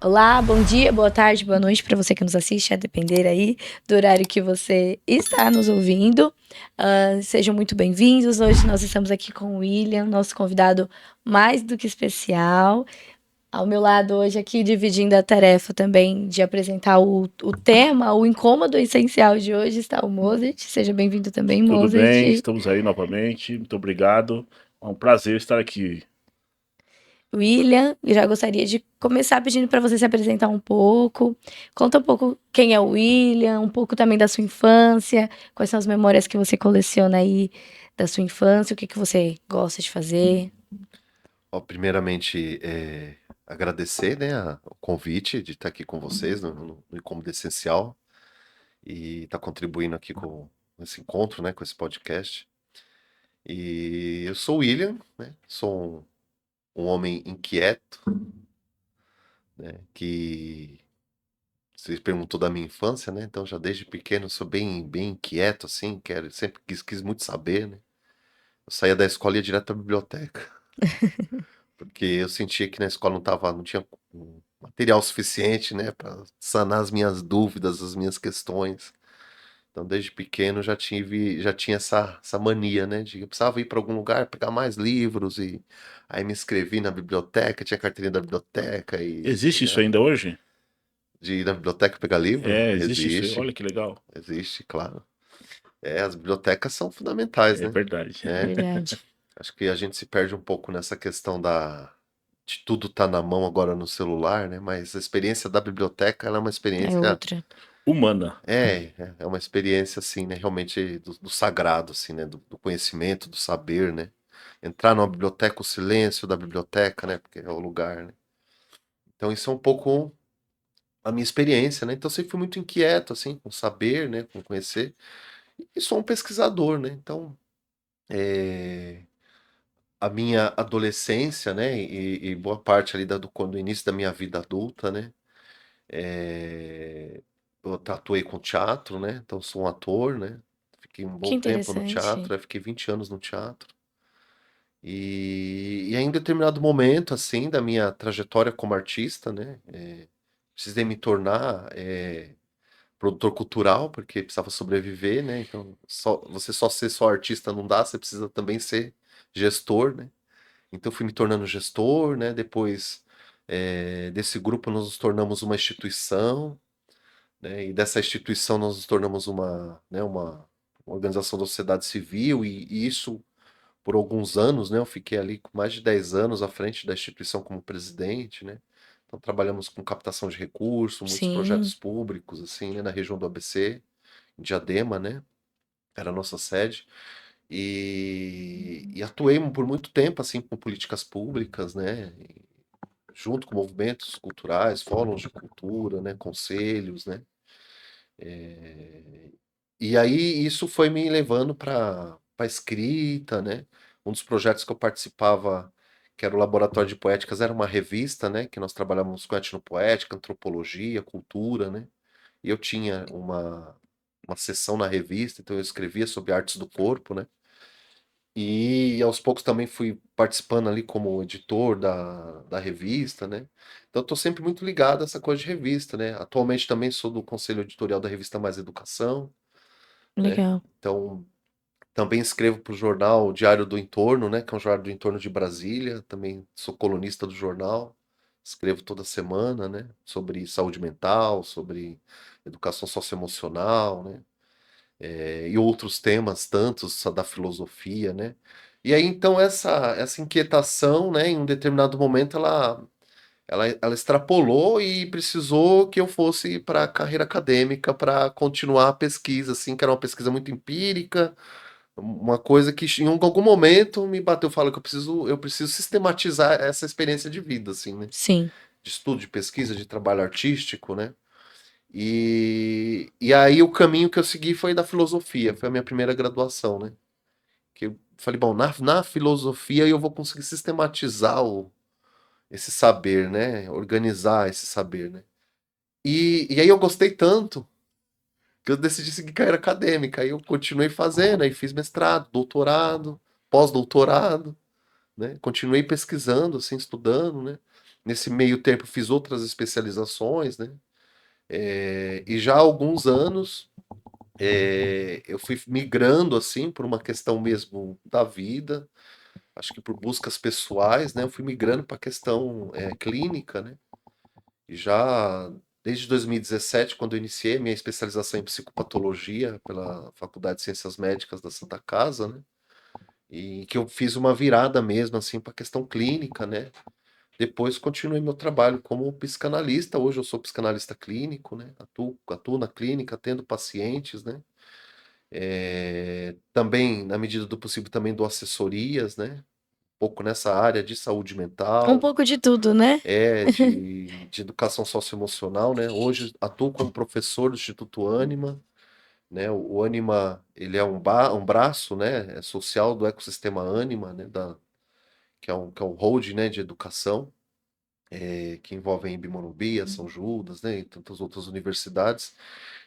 Olá, bom dia, boa tarde, boa noite para você que nos assiste, a depender aí do horário que você está nos ouvindo. Sejam muito bem-vindos. Hoje nós estamos aqui com o William, nosso convidado mais do que especial. Ao meu lado hoje aqui, dividindo a tarefa também de apresentar o tema, o incômodo essencial de hoje, está o Mozart. Seja bem-vindo também, Tudo bem, Mozart. estamos aí novamente. Muito obrigado. É um prazer estar aqui. William, eu já gostaria de começar pedindo para você se apresentar um pouco. Conta um pouco quem é o William, um pouco também da sua infância, quais são as memórias que você coleciona aí da sua infância, o que que você gosta de fazer. Primeiramente, agradecer, né, o convite de estar aqui com vocês no Incômodo Essencial e estar contribuindo aqui com esse encontro, né, com esse podcast. E eu sou o William, né, sou um homem inquieto, né, que você perguntou da minha infância, né, então já desde pequeno eu sou bem inquieto, assim, sempre quis muito saber, né. Eu saía da escola e ia direto à biblioteca. Porque eu sentia que na escola não tinha material suficiente, né, para sanar as minhas dúvidas, as minhas questões. Então, desde pequeno já tinha essa mania, né, de eu precisava ir para algum lugar, pegar mais livros e aí me inscrevi na biblioteca, tinha carteirinha da biblioteca e Existe isso ainda hoje? de ir na biblioteca pegar livro? É, existe isso. Existe, Olha que legal. existe, claro. As bibliotecas são fundamentais, É né. verdade. É. Verdade. Acho que a gente se perde um pouco nessa questão de tudo tá na mão agora no celular, né? Mas a experiência da biblioteca, ela é uma É experiência, outra. Humana. é uma experiência assim, né? Realmente do sagrado, assim, né? Do conhecimento, do saber, né? Entrar numa biblioteca, o silêncio da biblioteca, né? Porque é o lugar, né? Então isso é um pouco a minha experiência, né? Então eu sempre fui muito inquieto, assim, com saber, né? Com conhecer. E sou um pesquisador, né? Então, é, a minha adolescência, né, e boa parte ali quando o início da minha vida adulta, né, eu atuei com teatro, né, então sou um ator, né, fiquei um Que bom tempo no interessante. teatro, fiquei 20 anos no teatro. E aí em determinado momento, assim, da minha trajetória como artista, né, precisei me tornar produtor cultural, porque precisava sobreviver, né, então você só ser só artista não dá, você precisa também ser gestor, né. Então fui me tornando gestor, né, depois, desse grupo nós nos tornamos uma instituição, né, e dessa instituição nós nos tornamos uma organização da sociedade civil e isso por alguns anos, né, eu fiquei ali com mais de 10 anos à frente da instituição como presidente, né. Então trabalhamos com captação de recursos, muitos Sim. projetos públicos, assim, né, na região do ABC, em Diadema, né, era a nossa sede. E atuei por muito tempo, assim, com políticas públicas, né, junto com movimentos culturais, fóruns de cultura, né, conselhos, né. E aí isso foi me levando para escrita, né. Um dos projetos que eu participava, que era o Laboratório de Poéticas, era uma revista, né, que nós trabalhávamos com etnopoética, antropologia, cultura, né. E eu tinha uma seção na revista, então eu escrevia sobre artes do corpo, né. E aos poucos também fui participando ali como editor da revista, né. Então eu tô sempre muito ligado a essa coisa de revista, né. Atualmente também sou do conselho editorial da revista Mais Educação, né. Legal. Então, também escrevo para o jornal Diário do Entorno, né, que é um jornal do entorno de Brasília, também sou colunista do jornal, escrevo toda semana, né, sobre saúde mental, sobre educação socioemocional, né. E outros temas tantos da filosofia, né. E aí então essa inquietação, né, em um determinado momento ela extrapolou e precisou que eu fosse para a carreira acadêmica para continuar a pesquisa, assim, que era uma pesquisa muito empírica, uma coisa que em algum momento me bateu, fala que eu preciso sistematizar essa experiência de vida, assim, né, Sim. de estudo, de pesquisa, de trabalho artístico, né. E aí o caminho que eu segui foi da filosofia, foi a minha primeira graduação, né. Que eu falei: "Bom, na filosofia eu vou conseguir sistematizar esse saber, né, organizar esse saber, né". E aí eu gostei tanto, que eu decidi seguir carreira acadêmica, aí eu continuei fazendo, aí fiz mestrado, doutorado, pós-doutorado, né, continuei pesquisando, assim, estudando, né. Nesse meio tempo fiz outras especializações, né? E já há alguns anos eu fui migrando assim por uma questão mesmo da vida, acho que por buscas pessoais, né? Eu fui migrando para a questão clínica, né? E já desde 2017, quando eu iniciei minha especialização em psicopatologia pela Faculdade de Ciências Médicas da Santa Casa, né? E que eu fiz uma virada mesmo assim para a questão clínica, né? Depois continuei meu trabalho como psicanalista. Hoje eu sou psicanalista clínico, né? Atuo na clínica, atendo pacientes, né? Também, na medida do possível, também dou assessorias, né? Um pouco nessa área de saúde Um mental, pouco de tudo, né? de educação socioemocional, né? Hoje atuo como professor do Instituto Ânima, né? O Ânima, ele é um braço, né? Social do ecossistema Ânima, né? Que é um holding, né? De educação. Que envolvem Embi Morumbi, São Judas, né, e tantas outras universidades.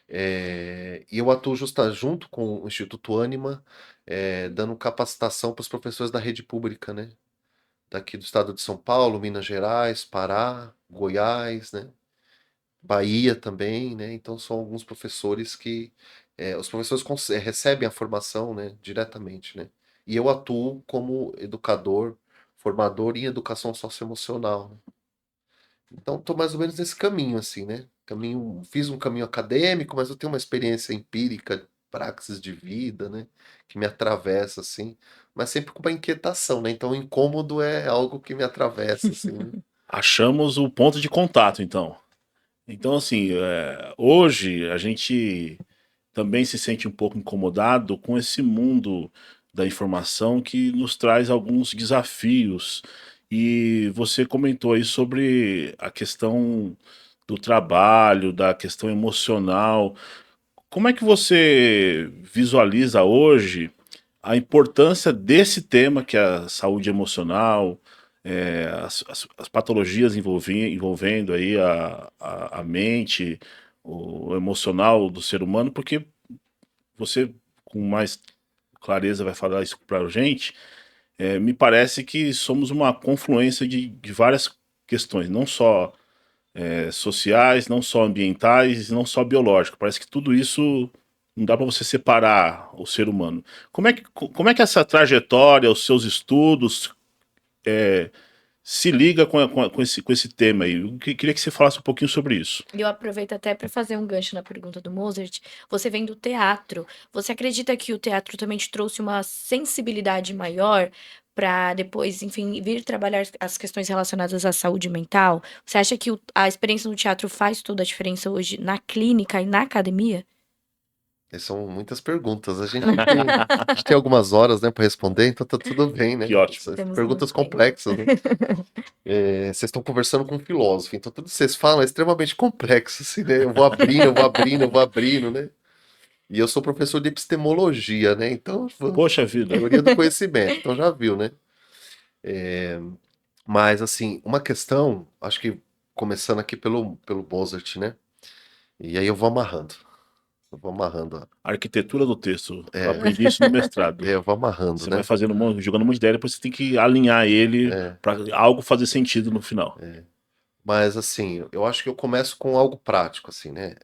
E eu atuo junto com o Instituto Ânima, dando capacitação para os professores da rede pública, né, daqui do estado de São Paulo, Minas Gerais, Pará, Goiás, né, Bahia também, né, então são alguns professores que os professores recebem a formação, né, diretamente, né, e eu atuo como educador, formador em educação socioemocional, né. Então, tô mais ou menos nesse caminho, assim, né? Fiz um caminho acadêmico, mas eu tenho uma experiência empírica, praxis de vida, né? Que me atravessa, assim, mas sempre com uma inquietação, né? Então, o incômodo é algo que me atravessa, assim, né? Achamos o ponto de contato, então. Então, assim, hoje a gente também se sente um pouco incomodado com esse mundo da informação que nos traz alguns desafios. E você comentou aí sobre a questão do trabalho, da questão emocional. Como é que você visualiza hoje a importância desse tema, que é a saúde emocional, as patologias envolvendo aí a mente, o emocional do ser humano, porque você, com mais clareza, vai falar isso para a gente. Me parece que somos uma confluência de várias questões, não só sociais, não só ambientais, não só biológicas. Parece que tudo isso não dá para você separar o ser humano. Como é que essa trajetória, os seus estudos, se liga com esse tema aí? Eu queria que você falasse um pouquinho sobre isso. Eu aproveito até para fazer um gancho na pergunta do Mozart. Você vem do teatro. Você acredita que o teatro também te trouxe uma sensibilidade maior para depois, enfim, vir trabalhar as questões relacionadas à saúde mental? Você acha que a experiência no teatro faz toda a diferença hoje na clínica e na academia? São muitas perguntas. A gente tem algumas horas, né, para responder, então tá tudo bem, né? Que ótimo. Essas Temos muito perguntas tempo. complexas, né? Vocês estão conversando com um filósofo, então tudo que vocês falam é extremamente complexo, assim, né? Eu vou abrindo, eu vou abrindo, eu vou abrindo, né? E eu sou professor de epistemologia, né? Então, Poxa vida. teoria do conhecimento, então já viu, né? Mas, assim, uma questão, acho que começando aqui pelo Mozart, né? E aí eu vou amarrando. Eu vou amarrando. A arquitetura do texto. Eu aprendi isso no mestrado. Eu vou amarrando, Você vai né? fazendo, jogando um monte de ideia, depois você tem que alinhar ele para algo fazer sentido no final. Mas, assim, eu acho que eu começo com algo prático, assim, né?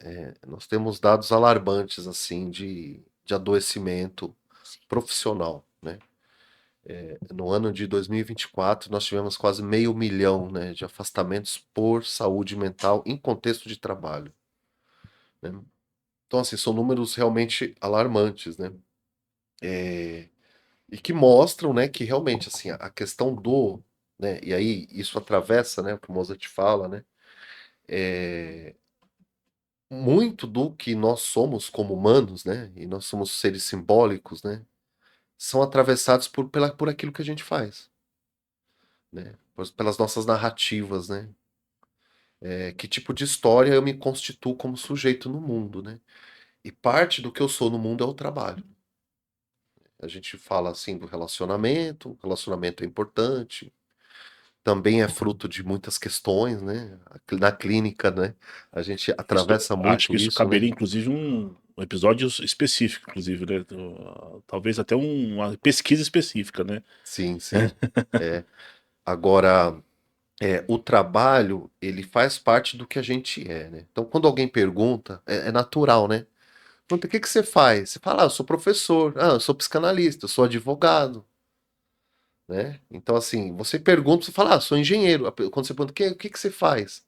Nós temos dados alarmantes, assim, de adoecimento profissional, né? No ano de 2024, nós tivemos quase 500.000, né, de afastamentos por saúde mental em contexto de trabalho, né? Então, assim, são números realmente alarmantes, né? E que mostram, né, que realmente, assim, a questão né, e aí isso atravessa, né, o que o Mozart fala, né, muito do que nós somos como humanos, né, e nós somos seres simbólicos, né, são atravessados por aquilo que a gente faz, né, pelas nossas narrativas, né. Que tipo de história eu me constituo como sujeito no mundo, né? E parte do que eu sou no mundo é o trabalho. A gente fala assim do relacionamento, o relacionamento é importante, também é fruto de muitas questões, né? Na clínica, né? A gente atravessa Acho muito que isso isso, né? caberia, inclusive, um episódio específico, inclusive, né? Talvez até uma pesquisa específica, né? Sim, sim. É. Agora, o trabalho, ele faz parte do que a gente é, né? Então, quando alguém pergunta, é natural, né? Pergunta, o que que você faz? Você fala, eu sou professor, eu sou psicanalista, eu sou advogado, né? Então, assim, você pergunta, você fala, sou engenheiro. Quando você pergunta, o que que você faz?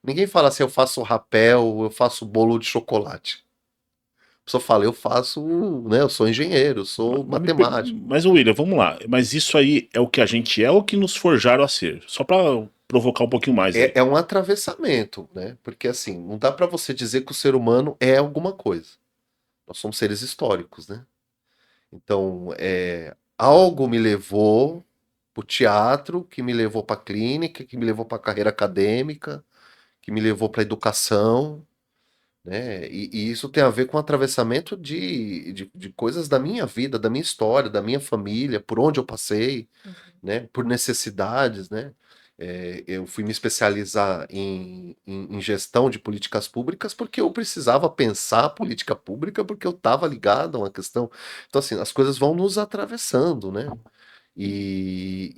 Ninguém fala assim, eu faço rapel, eu faço bolo de chocolate. A pessoa fala, eu faço, né? Eu sou engenheiro, eu sou matemático. Mas, William, vamos lá. Mas isso aí é o que a gente é ou o que nos forjaram a ser? Só pra provocar um pouquinho mais aí. É um atravessamento, né? Porque assim, não dá pra você dizer que o ser humano é alguma coisa. Nós somos seres históricos, né? Então, algo me levou pro teatro, que me levou pra clínica, que me levou pra carreira acadêmica, que me levou pra educação, né? E isso tem a ver com o atravessamento de coisas da minha vida, da minha história, da minha família, por onde eu passei, né? Por necessidades, né? Eu fui me especializar em gestão de políticas públicas porque eu precisava pensar a política pública porque eu estava ligado a uma questão. Então, assim, as coisas vão nos atravessando, né? E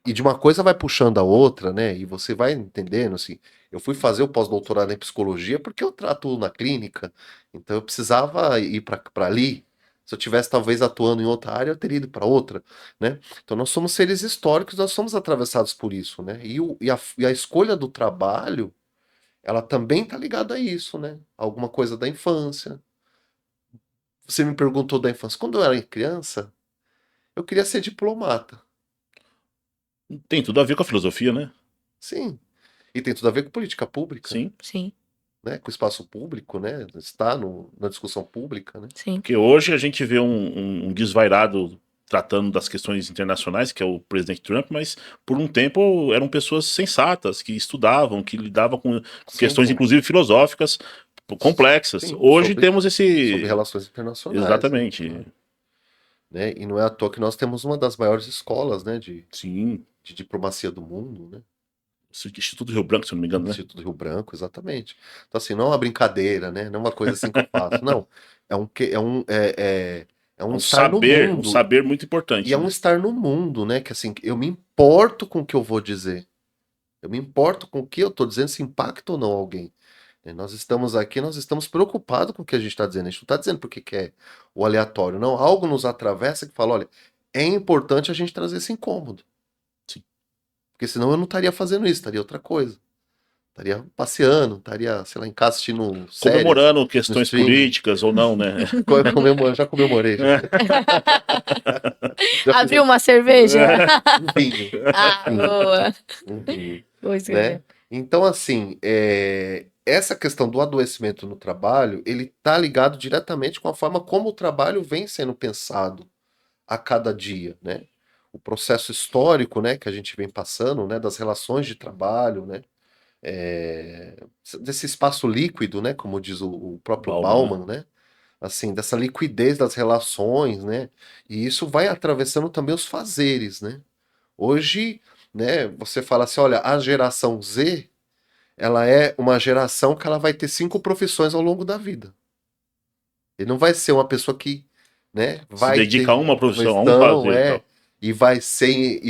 de uma coisa vai puxando a outra, né? E você vai entendendo, assim. Eu fui fazer o pós-doutorado em psicologia porque eu trato na clínica, então eu precisava ir para ali. Se eu tivesse talvez atuando em outra área, eu teria ido para outra, né? Então nós somos seres históricos, nós somos atravessados por isso, né? E a escolha do trabalho, ela também está ligada a isso, né? Alguma coisa da infância. Você me perguntou da infância. Quando eu era criança, eu queria ser diplomata. Tem tudo a ver com a filosofia, né? Sim. E tem tudo a ver com política pública, Sim. Sim, né? Com o espaço público, né? Está na discussão pública, né? sim. Porque hoje a gente vê um desvairado tratando das questões internacionais, que é o presidente Trump, mas por um tempo eram pessoas sensatas, que estudavam, que lidavam com Sim, questões, inclusive filosóficas, complexas. sim, Hoje sobre, temos sobre esse. relações internacionais, né? Exatamente. Né? E não é à toa que nós temos uma das maiores escolas, né? Sim. De diplomacia do mundo, né? Instituto Rio Branco, se eu não me engano, né? Instituto Rio Branco, exatamente. Então, assim, não é uma brincadeira, né? Não é uma coisa assim que eu faço. Não. É um estar no Um mundo. saber muito E importante, é um né? estar no mundo, né? Que assim, eu me importo com o que eu vou dizer. Eu me importo com o que eu estou dizendo, se impacta ou não alguém. Nós estamos aqui, nós estamos preocupados com o que a gente está dizendo. A gente não está dizendo porque quer o aleatório, não. Algo nos atravessa que fala, olha, é importante a gente trazer esse incômodo. Sim. Porque senão eu não estaria fazendo isso, estaria outra coisa. Estaria passeando, estaria, sei lá, em casa assistindo séries Comemorando no questões streaming. políticas ou não, né? Já comemorei, já. Já fiz Abriu uma cerveja? um vinho. Ah, boa. Um vinho. Boa escolha. Né? Então, assim, essa questão do adoecimento no trabalho, ele está ligado diretamente com a forma como o trabalho vem sendo pensado a cada dia, né? O processo histórico, né, que a gente vem passando, né, das relações de trabalho, né, desse espaço líquido, né, como diz o próprio Bauman, né? Bauman, né, assim, dessa liquidez das relações, né, e isso vai atravessando também os fazeres, né. Hoje, né, você fala assim, olha, a geração Z, ela é uma geração que ela vai ter 5 profissões ao longo da vida. Ele não vai ser uma pessoa que, né, Se vai dedica a ter uma uma profissão, a um questão, fazer e tal. e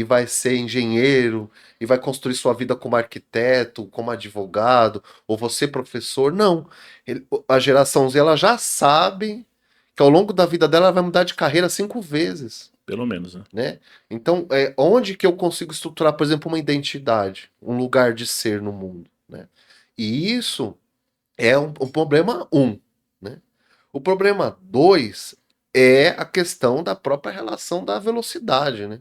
vai ser engenheiro, e vai construir sua vida como arquiteto, como advogado, ou você professor. Não. A geração Z, ela já sabe que ao longo da vida dela ela vai mudar de carreira 5 vezes. Pelo menos, né? Né? Então, onde que eu consigo estruturar, por exemplo, uma identidade, um lugar de ser no mundo, né? E isso é um problema né? O problema dois é a questão da própria relação da velocidade, né?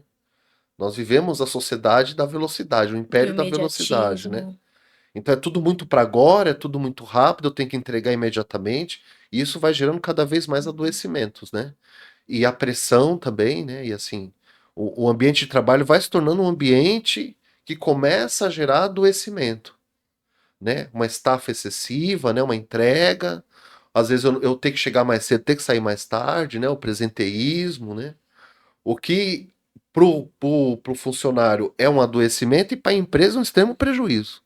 Nós vivemos a sociedade da velocidade, o Do império da velocidade, né? imediatismo. Então é tudo muito para agora, é tudo muito rápido, eu tenho que entregar imediatamente, e isso vai gerando cada vez mais adoecimentos, né? E a pressão também, né? E assim, o ambiente de trabalho vai se tornando um ambiente que começa a gerar adoecimento, né? Uma estafa excessiva, né? Uma entrega. Às vezes eu tenho que chegar mais cedo, ter que sair mais tarde, né? O presenteísmo, né? O que pro funcionário é um adoecimento e para a empresa um extremo prejuízo.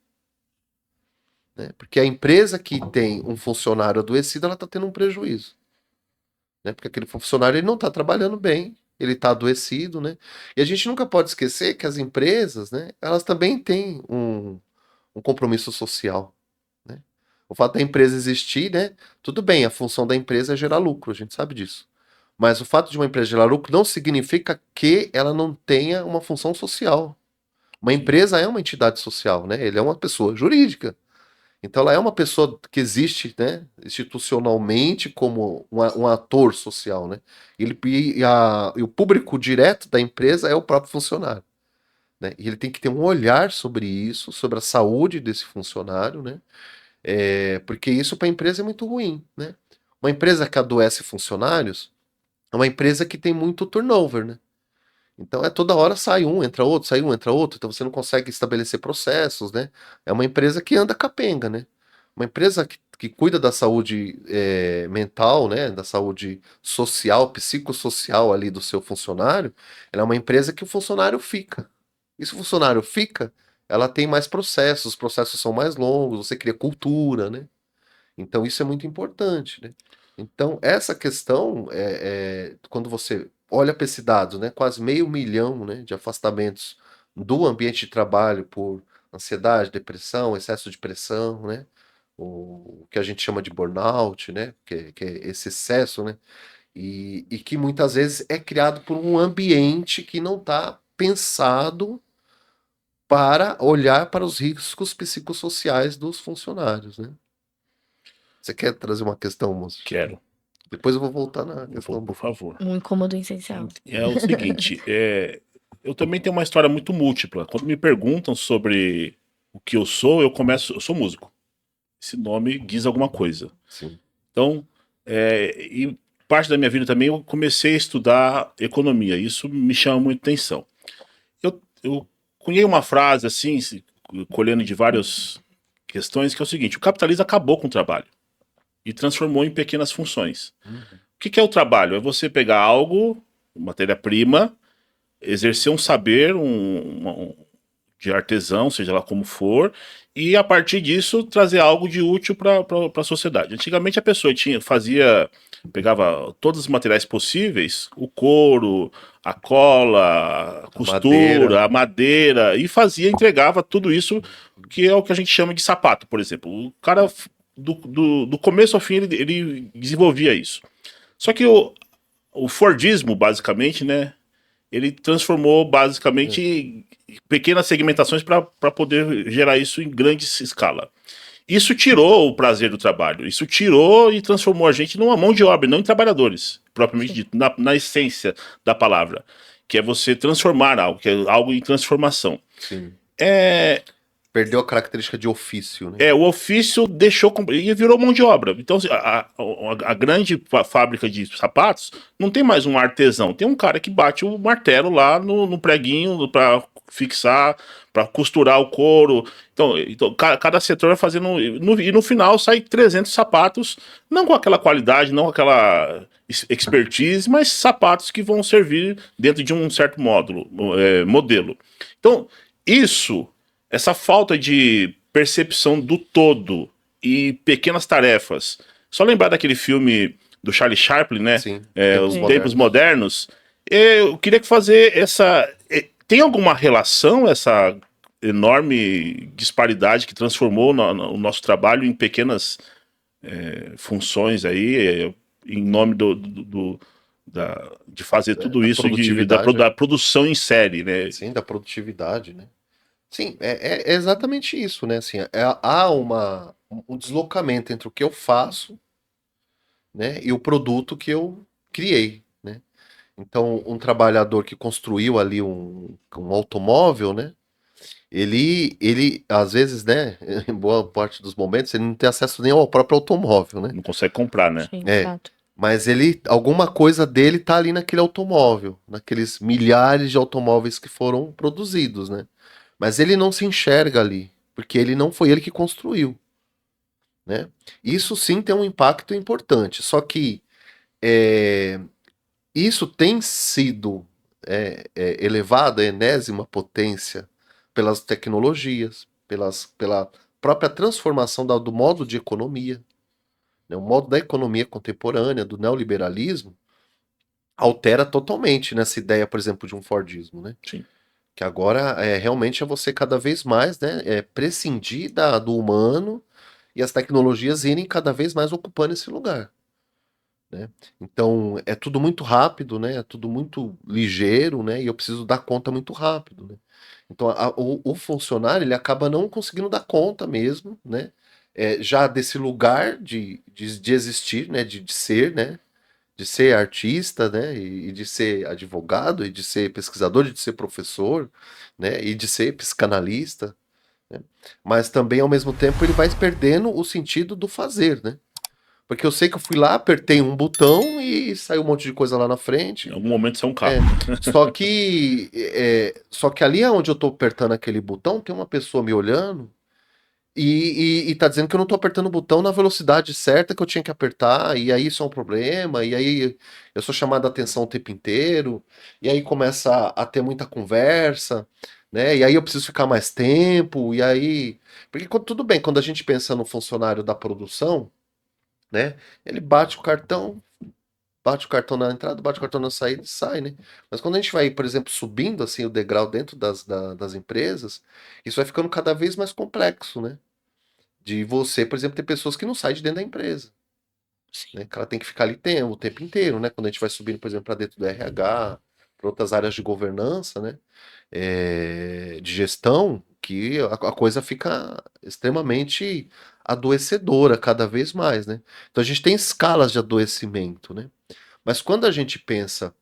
Né? Porque a empresa que tem um funcionário adoecido, ela está tendo um prejuízo. Né? Porque aquele funcionário ele não está trabalhando bem, ele está adoecido, né? E a gente nunca pode esquecer que as empresas, né, elas também têm um compromisso social, né? O fato da empresa existir, né? Tudo bem, a função da empresa é gerar lucro, a gente sabe disso. Mas o fato de uma empresa gerar lucro não significa que ela não tenha uma função social. Uma empresa é uma entidade social, né? Ele é uma pessoa jurídica. Então ela é uma pessoa que existe, né, institucionalmente como um ator social, né? E o público direto da empresa é o próprio funcionário, né? E ele tem que ter um olhar sobre isso, sobre a saúde desse funcionário, né? Porque isso para a empresa é muito ruim, né? Uma empresa que adoece funcionários é uma empresa que tem muito turnover, né? Então toda hora sai um, entra outro, sai um, entra outro, então você não consegue estabelecer processos, né? É uma empresa que anda capenga, né? Uma empresa que cuida da saúde mental, né? Da saúde social, psicossocial ali do seu funcionário, ela é uma empresa que o funcionário fica. E se o funcionário fica, ela tem mais processos, os processos são mais longos, você cria cultura, né? Então isso é muito importante, né? Então essa questão quando você olha para esse dado, né, quase 500.000, né, de afastamentos do ambiente de trabalho por ansiedade, depressão, excesso de pressão, né, o que a gente chama de burnout, né, que é esse excesso, né, e que muitas vezes é criado por um ambiente que não está pensado para olhar para os riscos psicossociais dos funcionários, né? Você quer trazer uma questão, moço? Quero. Depois eu vou voltar na questão. Por favor. Um incômodo essencial. É o seguinte, eu também tenho uma história muito múltipla. Quando me perguntam sobre o que eu sou, eu sou músico. Esse nome diz alguma coisa. Sim. Então, e parte da minha vida também eu comecei a estudar economia. Isso me chama muita atenção. Eu cunhei uma frase assim, colhendo de várias questões, que é o seguinte: o capitalismo acabou com o trabalho e transformou em pequenas funções. O que é o trabalho? É você pegar algo, matéria-prima, exercer um saber, de artesão, seja lá como for, e a partir disso trazer algo de útil para a sociedade. Antigamente a pessoa pegava todos os materiais possíveis, o couro, a cola, a costura, a madeira, e entregava tudo isso, que é o que a gente chama de sapato, por exemplo. O cara, do começo ao fim, ele desenvolvia isso. Só que o Fordismo, basicamente, né, ele transformou basicamente pequenas segmentações para poder gerar isso em grande escala. Isso tirou o prazer do trabalho, isso tirou e transformou a gente numa mão de obra, não em trabalhadores, propriamente dito, na essência da palavra, que é você transformar algo, que é algo em transformação. Sim. Perdeu a característica de ofício, né? O ofício deixou e virou mão de obra. Então, a grande fábrica de sapatos não tem mais um artesão, tem um cara que bate o martelo lá no preguinho para fixar, para costurar o couro. Então cada setor vai fazendo. E no final sai 300 sapatos, não com aquela qualidade, não com aquela expertise, mas sapatos que vão servir dentro de um certo modelo. Então, essa falta de percepção do todo e pequenas tarefas. Só lembrar daquele filme do Charlie Chaplin, né? Sim, Os Tempos Modernos. Eu queria fazer essa... Tem alguma relação essa enorme disparidade que transformou o nosso trabalho em pequenas funções aí, em nome de fazer tudo isso, da produção em série, né? Sim, da produtividade, né? Sim, é exatamente isso, né? Assim, há um deslocamento entre o que eu faço, né, e o produto que eu criei, né? Então, um trabalhador que construiu ali um automóvel, né? Ele, às vezes, né, em boa parte dos momentos, ele não tem acesso nem ao próprio automóvel, né? Não consegue comprar, né? Sim, fato. Mas alguma coisa dele tá ali naquele automóvel, naqueles milhares de automóveis que foram produzidos, né? Mas ele não se enxerga ali, porque ele não foi ele que construiu, né? Isso sim tem um impacto importante, só que isso tem sido elevado à enésima potência pelas tecnologias, pela própria transformação do modo de economia, né? O modo da economia contemporânea, do neoliberalismo, altera totalmente nessa ideia, por exemplo, de um Fordismo, né? Sim. Que agora realmente é você cada vez mais, né, prescindir do humano e as tecnologias irem cada vez mais ocupando esse lugar, né? Então é tudo muito rápido, né? É tudo muito ligeiro, né? E eu preciso dar conta muito rápido, né? Então o funcionário ele acaba não conseguindo dar conta mesmo, né? Já desse lugar de existir, né? De ser, né? De ser artista, né, e de ser advogado, e de ser pesquisador, e de ser professor, né, e de ser psicanalista, né, mas também ao mesmo tempo ele vai perdendo o sentido do fazer, né, porque eu sei que eu fui lá, apertei um botão e saiu um monte de coisa lá na frente, Em algum momento você é um é, carro. só que ali onde eu tô apertando aquele botão, tem uma pessoa me olhando e tá dizendo que eu não tô apertando o botão na velocidade certa que eu tinha que apertar, e aí isso é um problema, e aí eu sou chamado a atenção o tempo inteiro, e aí começa a ter muita conversa, né? E aí eu preciso ficar mais tempo, e aí. Porque tudo bem, quando a gente pensa no funcionário da produção, né? Ele bate o cartão na entrada, bate o cartão na saída e sai, né? Mas quando a gente vai, por exemplo, subindo assim o degrau dentro das empresas, isso vai ficando cada vez mais complexo, né? De você, por exemplo, ter pessoas que não saem de dentro da empresa, Sim. né? Que ela tem que ficar ali o tempo inteiro, né? Quando a gente vai subindo, por exemplo, para dentro do RH, para outras áreas de governança, né? De gestão, que a coisa fica extremamente adoecedora cada vez mais, né? Então a gente tem escalas de adoecimento, né? Mas quando a gente pensa,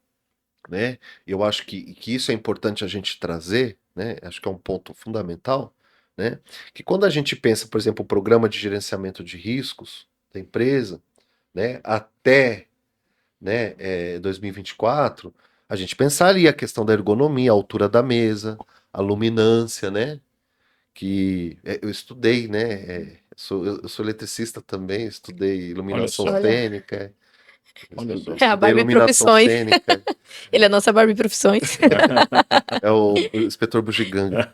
né? Eu acho que isso é importante a gente trazer, né? Acho que é um ponto fundamental, né? Que quando a gente pensa, por exemplo, o programa de gerenciamento de riscos da empresa, né? Até, né, 2024, a gente pensar ali a questão da ergonomia, a altura da mesa, a luminância, né? Que eu estudei, né? Eu sou eletricista também, estudei Olha iluminação só, Olha, cênica, olha só. é a estudei Barbie iluminação Profissões. cênica. Ele é a nossa Barbie Profissões. É o inspetor Bugiganga,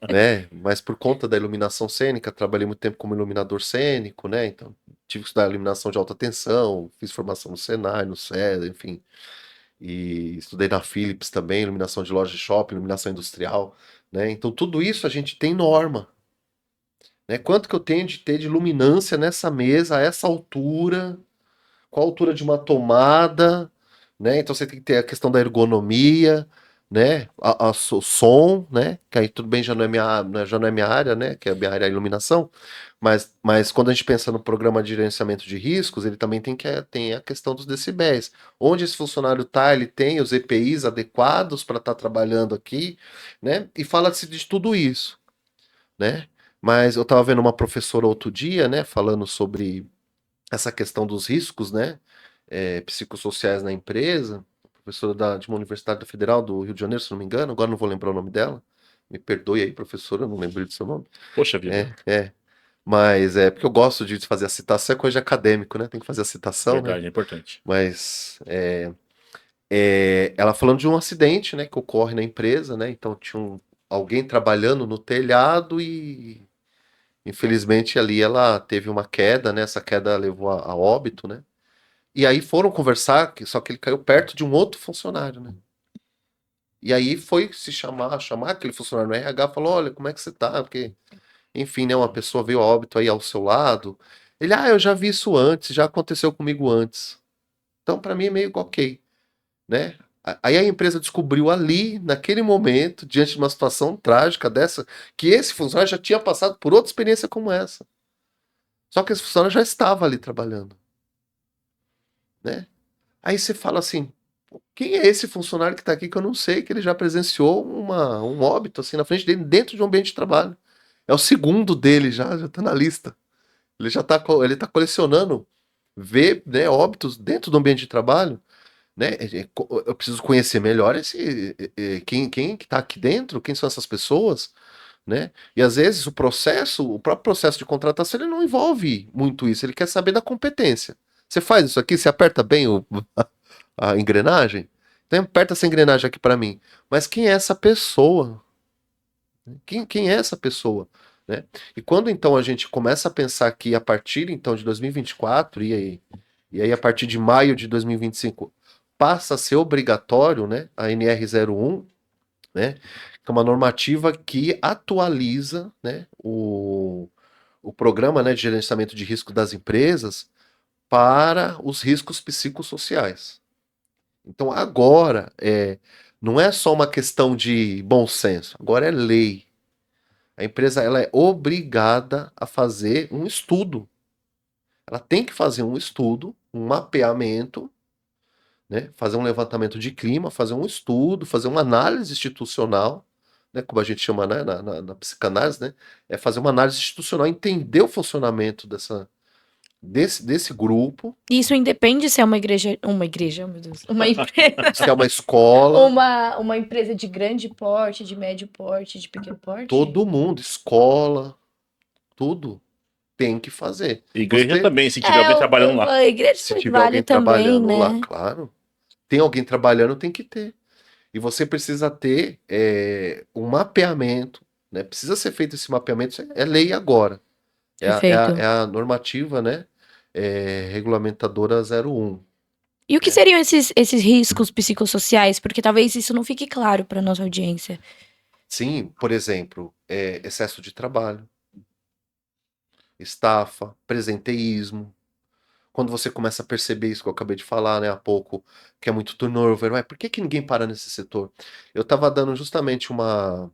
né? Mas por conta da iluminação cênica, trabalhei muito tempo como iluminador cênico, né? Então tive que estudar iluminação de alta tensão, fiz formação no Senai, no CEDA, enfim. E estudei na Philips também, iluminação de loja de shopping, iluminação industrial, né? Então tudo isso a gente tem norma, né? Quanto que eu tenho de ter de luminância nessa mesa, a essa altura, qual a altura de uma tomada, né? Então você tem que ter a questão da ergonomia, né? O som, né? Que aí tudo bem, já não é minha área, né? Que a minha área é a iluminação, mas quando a gente pensa no programa de gerenciamento de riscos, ele também tem a questão dos decibéis. Onde esse funcionário está, ele tem os EPIs adequados para estar trabalhando aqui, né? E fala-se de tudo isso, né? Mas eu estava vendo uma professora outro dia, né? Falando sobre essa questão dos riscos, né? Psicossociais na empresa, professora de uma universidade federal do Rio de Janeiro, se não me engano, agora não vou lembrar o nome dela. Me perdoe aí, professora, eu não lembro do seu nome. Poxa vida, Mas porque eu gosto de fazer a citação, é coisa de acadêmico, né? Tem que fazer a citação, né? verdade, é importante. Mas ela falando de um acidente, né, que ocorre na empresa, né? Então tinha alguém trabalhando no telhado e infelizmente ali ela teve uma queda, né? Essa queda levou a óbito, né? E aí foram conversar, só que ele caiu perto de um outro funcionário, né? E aí foi se chamar aquele funcionário no RH, falou, olha, como é que você tá? Porque, enfim, né, uma pessoa veio a óbito aí ao seu lado. Ele, eu já vi isso antes, já aconteceu comigo antes. Então, para mim é meio que ok, né? Aí a empresa descobriu ali, naquele momento, diante de uma situação trágica dessa, que esse funcionário já tinha passado por outra experiência como essa. Só que esse funcionário já estava ali trabalhando, né? Aí você fala assim, quem é esse funcionário que está aqui que eu não sei que ele já presenciou um óbito assim na frente dele, dentro de um ambiente de trabalho? É o segundo dele já está na lista. Ele tá colecionando ver, né, óbitos dentro do ambiente de trabalho, né? Eu preciso conhecer melhor quem que está aqui dentro, quem são essas pessoas, né? E às vezes o próprio processo de contratação, ele não envolve muito isso. Ele quer saber da competência. Você faz isso aqui, você aperta bem a engrenagem? Então aperta essa engrenagem aqui para mim. Mas quem é essa pessoa? Quem é essa pessoa? Né? E quando então a gente começa a pensar que a partir então de 2024 e aí a partir de maio de 2025 passa a ser obrigatório, né, a NR01, né, que é uma normativa que atualiza, né, o programa, né, de gerenciamento de risco das empresas para os riscos psicossociais. Então agora não é só uma questão de bom senso, agora é lei. A empresa ela é obrigada a fazer um estudo. Ela tem que fazer um estudo, um mapeamento, né, fazer um levantamento de clima, fazer um estudo, fazer uma análise institucional, né, como a gente chama, né, na psicanálise, né, é fazer uma análise institucional, entender o funcionamento desse grupo, Isso independe se é uma igreja, meu Deus, uma empresa, se é uma escola, uma empresa de grande porte, de médio porte, de pequeno porte? todo mundo, escola, tudo tem que fazer. Igreja Você, também, se tiver alguém trabalhando lá. A igreja se também tiver vale alguém também, trabalhando lá, né? claro, tem alguém trabalhando, tem que ter. E você precisa ter um mapeamento, né? Precisa ser feito esse mapeamento, isso é lei agora. Perfeito. É a normativa, né? Regulamentadora 01. E o que seriam esses riscos psicossociais? Porque talvez isso não fique claro para nossa audiência. Sim, por exemplo, excesso de trabalho, estafa, presenteísmo. Quando você começa a perceber isso que eu acabei de falar, né, há pouco, que é muito turnover, mas por que que ninguém para nesse setor? Eu estava dando justamente uma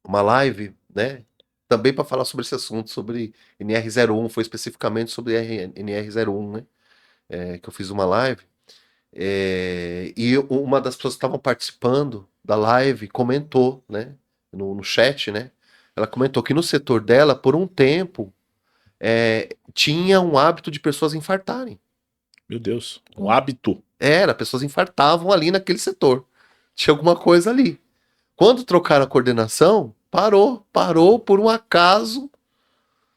live, né, também para falar sobre esse assunto, sobre NR01, foi especificamente sobre NR01, né, que eu fiz uma live, e uma das pessoas que estavam participando da live comentou, né, no chat, né, ela comentou que no setor dela, por um tempo, tinha um hábito de pessoas infartarem. Meu Deus, um hábito. Pessoas infartavam ali naquele setor. Tinha alguma coisa ali. Quando trocaram a coordenação, parou por um acaso,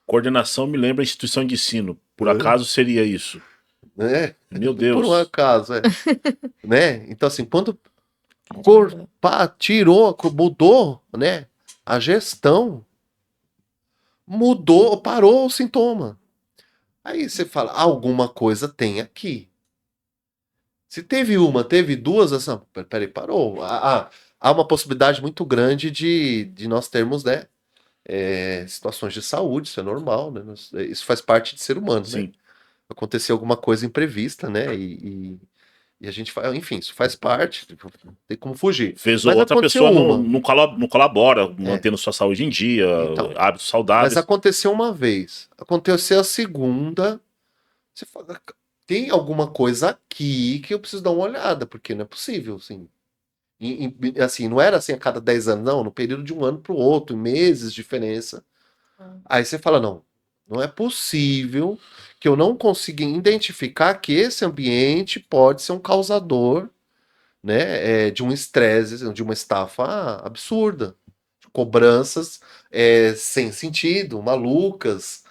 Coordenação me lembra a instituição de ensino. Por É. acaso seria isso. né? Meu Por um Deus. acaso, né? Então assim, quando Caramba. tirou, mudou, né? A gestão mudou, parou o sintoma. Aí você fala, alguma coisa tem aqui. Se teve uma, teve duas, assim, peraí, parou. Há uma possibilidade muito grande de nós termos, né, situações de saúde, isso é normal, né? Isso faz parte de ser humano, né? Sim. Acontecer alguma coisa imprevista, né? E a gente faz, enfim, isso faz parte, tipo, não tem como fugir. Vez ou Mas outra a aconteceu pessoa uma. não colabora, mantendo sua saúde em dia, Então, hábitos mas saudáveis. aconteceu uma vez. Aconteceu a segunda. Você fala, tem alguma coisa aqui que eu preciso dar uma olhada, porque não é possível, assim. Assim, não era assim a cada 10 anos, não, no período de um ano para o outro, em meses de diferença. Aí você fala, não é possível que eu não consiga identificar que esse ambiente pode ser um causador, né, de um estresse, de uma estafa absurda, de cobranças sem sentido, malucas,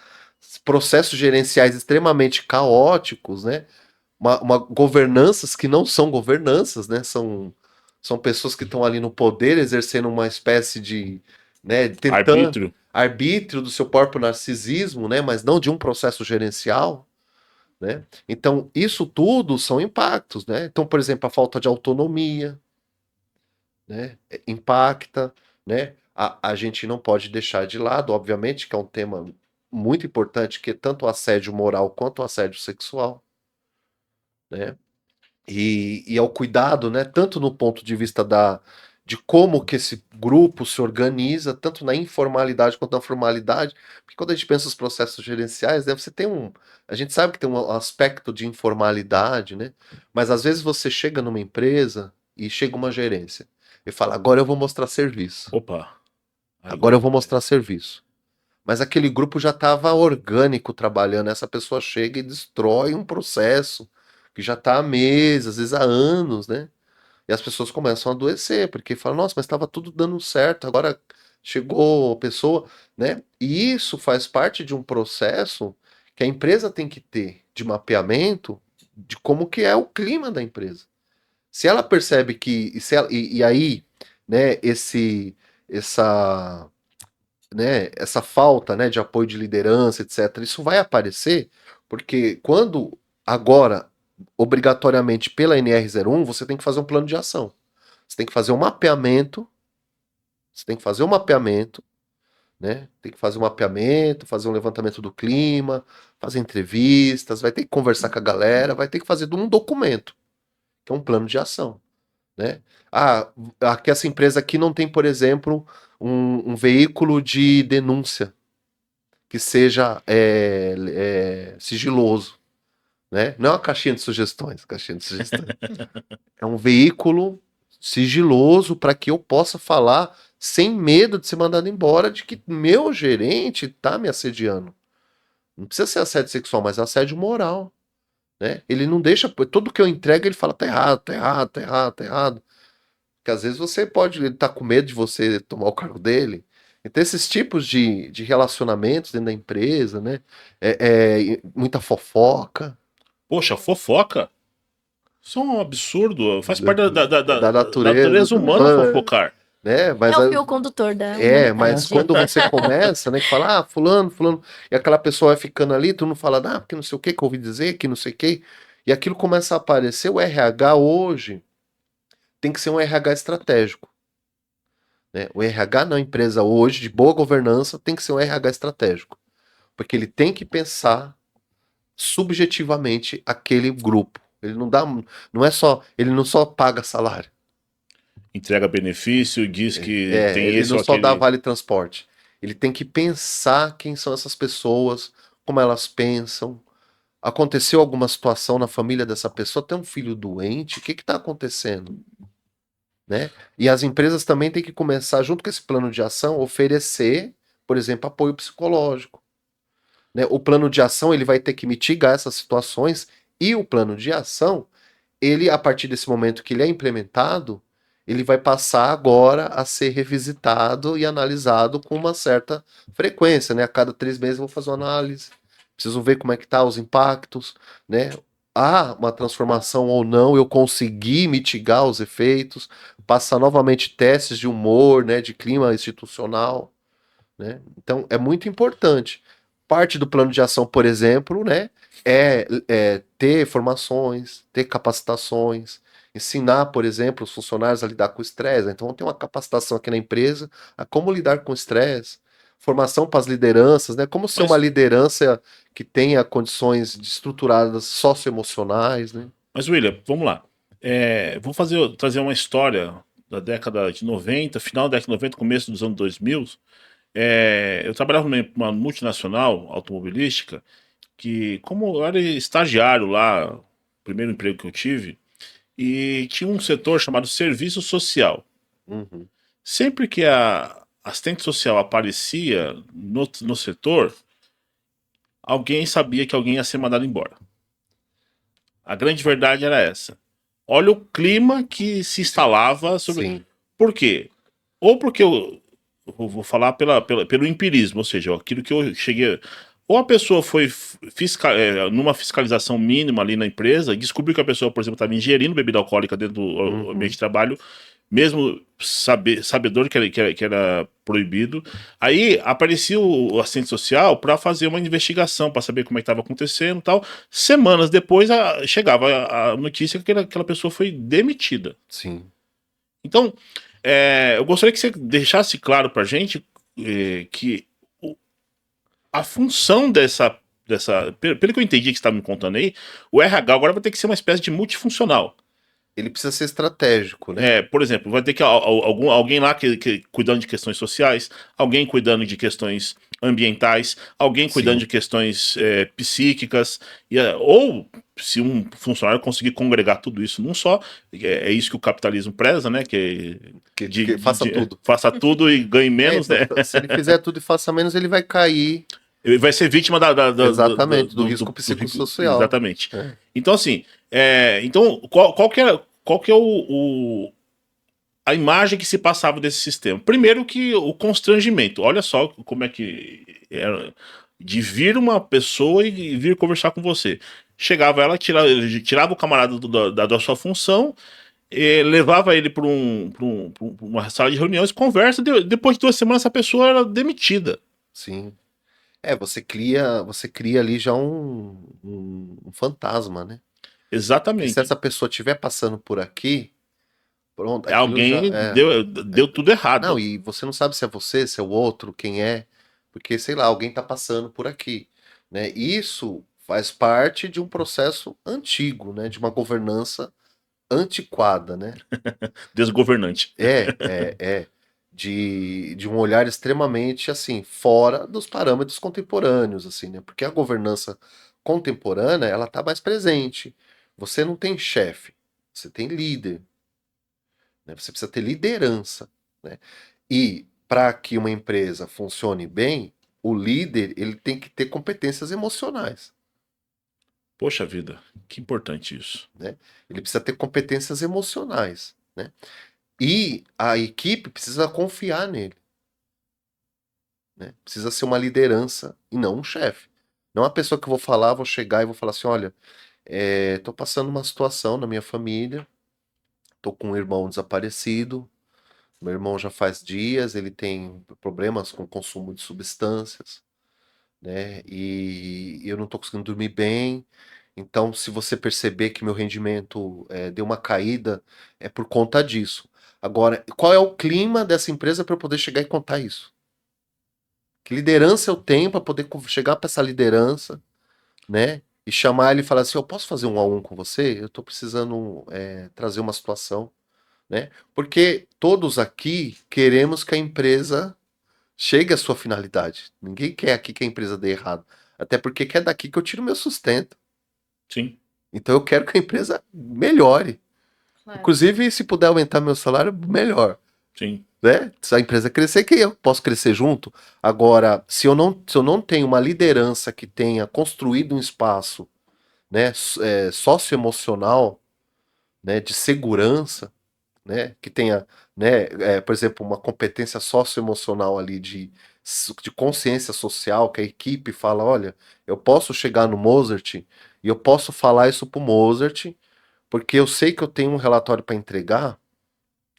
processos gerenciais extremamente caóticos, né, governanças que não são governanças, né, são pessoas que estão ali no poder exercendo uma espécie de, né, tentando arbítrio do seu próprio narcisismo, né, mas não de um processo gerencial, né? Então, isso tudo são impactos, né? Então, por exemplo, a falta de autonomia, né, impacta, né? A gente não pode deixar de lado, obviamente, que é um tema muito importante, que é tanto o assédio moral quanto o assédio sexual, né? E ao cuidado, né, tanto no ponto de vista de como que esse grupo se organiza, tanto na informalidade quanto na formalidade, porque quando a gente pensa nos processos gerenciais, né, a gente sabe que tem um aspecto de informalidade, né, mas às vezes você chega numa empresa e chega uma gerência e fala, agora eu vou mostrar serviço, Opa. agora eu vou mostrar serviço. Mas aquele grupo já estava orgânico trabalhando, essa pessoa chega e destrói um processo que já está há meses, às vezes há anos, né? E as pessoas começam a adoecer, porque falam, nossa, mas estava tudo dando certo, agora chegou a pessoa, né? E isso faz parte de um processo que a empresa tem que ter de mapeamento de como que é o clima da empresa. Se ela percebe que, e aí, né, essa né, essa falta, né, de apoio de liderança, etc., isso vai aparecer porque quando agora, obrigatoriamente pela NR01, você tem que fazer um plano de ação. Você tem que fazer um mapeamento. Você tem que fazer um mapeamento, né? Tem que fazer um mapeamento, fazer um levantamento do clima, fazer entrevistas, vai ter que conversar com a galera, vai ter que fazer um documento, que é um plano de ação, né? Aqui essa empresa aqui não tem, por exemplo, um veículo de denúncia que seja sigiloso, né? Não é uma caixinha de sugestões, é um veículo sigiloso para que eu possa falar sem medo de ser mandado embora de que meu gerente tá me assediando. Não precisa ser assédio sexual, mas assédio moral, né? Ele não deixa, tudo que eu entrego ele fala tá errado, tá errado, tá errado, tá errado. Porque às vezes ele tá com medo de você tomar o cargo dele. Então esses tipos de relacionamentos dentro da empresa, né? Muita fofoca. Poxa, fofoca? Isso é um absurdo. Faz parte Da da natureza humana fofocar. Né? Mas É o fio condutor da humanidade. mas quando você começa, né, que fala, fulano, e aquela pessoa vai ficando ali, tu não fala, porque não sei o que eu ouvi dizer, que não sei o que, e aquilo começa a aparecer. O RH hoje tem que ser um RH estratégico, né? O RH na empresa hoje, de boa governança, tem que ser um RH estratégico, porque ele tem que pensar subjetivamente aquele grupo. Ele não dá, não é só, ele não só paga salário. Entrega benefício, diz que tem ele esse não ou só aquele... dá vale transporte. Ele tem que pensar quem são essas pessoas, como elas pensam. Aconteceu alguma situação na família dessa pessoa, tem um filho doente, o que está acontecendo? Né? E as empresas também têm que começar, junto com esse plano de ação, oferecer, por exemplo, apoio psicológico. Né? O plano de ação ele vai ter que mitigar essas situações, e o plano de ação, ele, a partir desse momento que ele é implementado, ele vai passar agora a ser revisitado e analisado com uma certa frequência, né? A cada 3 meses eu vou fazer uma análise, preciso ver como é que tá os impactos, né? Há uma transformação ou não, eu consegui mitigar os efeitos, passar novamente testes de humor, né? De clima institucional, né? Então é muito importante. Parte do plano de ação, por exemplo, né? Ter formações, ter capacitações, ensinar, por exemplo, os funcionários a lidar com o estresse. Então, vamos ter uma capacitação aqui na empresa a como lidar com o estresse, formação para as lideranças, né? Como ser uma liderança que tenha condições estruturadas socioemocionais, né? Mas, William, vamos lá. Vou trazer uma história da década de 90, final da década de 90, começo dos anos 2000. Eu trabalhava numa multinacional automobilística que, como eu era estagiário lá, primeiro emprego que eu tive, e tinha um setor chamado serviço social. Uhum. Sempre que a assistente social aparecia no setor, alguém sabia que alguém ia ser mandado embora. A grande verdade era essa. Olha o clima que se instalava sobre... Sim. Por quê? Ou porque eu vou falar pelo empirismo, ou seja, aquilo que eu cheguei... Ou a pessoa foi numa fiscalização mínima ali na empresa e descobriu que a pessoa, por exemplo, estava ingerindo bebida alcoólica dentro do ambiente de trabalho, mesmo sabedor que era proibido. Aí aparecia o assistente social para fazer uma investigação, para saber como é que estava acontecendo e tal. Semanas depois chegava a notícia que aquela pessoa foi demitida. Sim. Então, eu gostaria que você deixasse claro para a gente que a função dessa... Pelo que eu entendi que você estava me contando aí, o RH agora vai ter que ser uma espécie de multifuncional. Ele precisa ser estratégico, né? Por exemplo, vai ter que alguém lá cuidando de questões sociais, alguém cuidando de questões ambientais, alguém cuidando de questões psíquicas, ou se um funcionário conseguir congregar tudo isso num só, é isso que o capitalismo preza, né? Que faça tudo. Faça tudo e ganhe menos, né? Se ele fizer tudo e faça menos, ele vai cair. Ele vai ser vítima exatamente, do risco psicossocial. Exatamente. Então, assim, então, qual que é a imagem que se passava desse sistema? Primeiro que o constrangimento. Olha só como é que era de vir uma pessoa e vir conversar com você. Chegava ela, tirava o camarada da sua função, levava ele para uma sala de reuniões, conversa, depois de 2 semanas essa pessoa era demitida. Sim. Você cria ali já um fantasma, né? Porque Exatamente. se essa pessoa estiver passando por aqui, pronto, aquilo Alguém já é. deu tudo errado. Não, e você não sabe se é você, se é o outro, quem é, porque, sei lá, alguém tá passando por aqui, né? Isso faz parte de um processo antigo, né? De uma governança antiquada, né? Desgovernante. É. De um olhar extremamente, assim, fora dos parâmetros contemporâneos, assim, né? Porque a governança contemporânea, ela tá mais presente. Você não tem chefe, você tem líder, né? Você precisa ter liderança, né? E para que uma empresa funcione bem, o líder ele tem que ter competências emocionais, Poxa vida, que importante isso. né? Ele precisa ter competências emocionais, né? E a equipe precisa confiar nele, né? Precisa ser uma liderança e não um chefe. Não é uma pessoa que eu vou falar, vou chegar e vou falar assim, olha, tô passando uma situação na minha família, tô com um irmão desaparecido, meu irmão já faz dias, ele tem problemas com o consumo de substâncias, né? E eu não estou conseguindo dormir bem. Então, se você perceber que meu rendimento deu uma caída, é por conta disso. Agora, qual é o clima dessa empresa para eu poder chegar e contar isso? Que liderança eu tenho para poder chegar para essa liderança, né? E chamar ele e falar assim: eu posso fazer um a um com você? Eu estou precisando trazer uma situação, né? Porque todos aqui queremos que a empresa chegue à sua finalidade. Ninguém quer aqui que a empresa dê errado. Até porque é daqui que eu tiro meu sustento. Sim. Então eu quero que a empresa melhore. Claro. Inclusive, se puder aumentar meu salário, melhor. Sim. Né? Se a empresa crescer, que eu posso crescer junto. Agora, se eu não tenho uma liderança que tenha construído um espaço, né, socioemocional, né, de segurança, né, que tenha, né, por exemplo, uma competência socioemocional ali de consciência social, que a equipe fala, olha, eu posso chegar no Mozart e eu posso falar isso pro Mozart, porque eu sei que eu tenho um relatório para entregar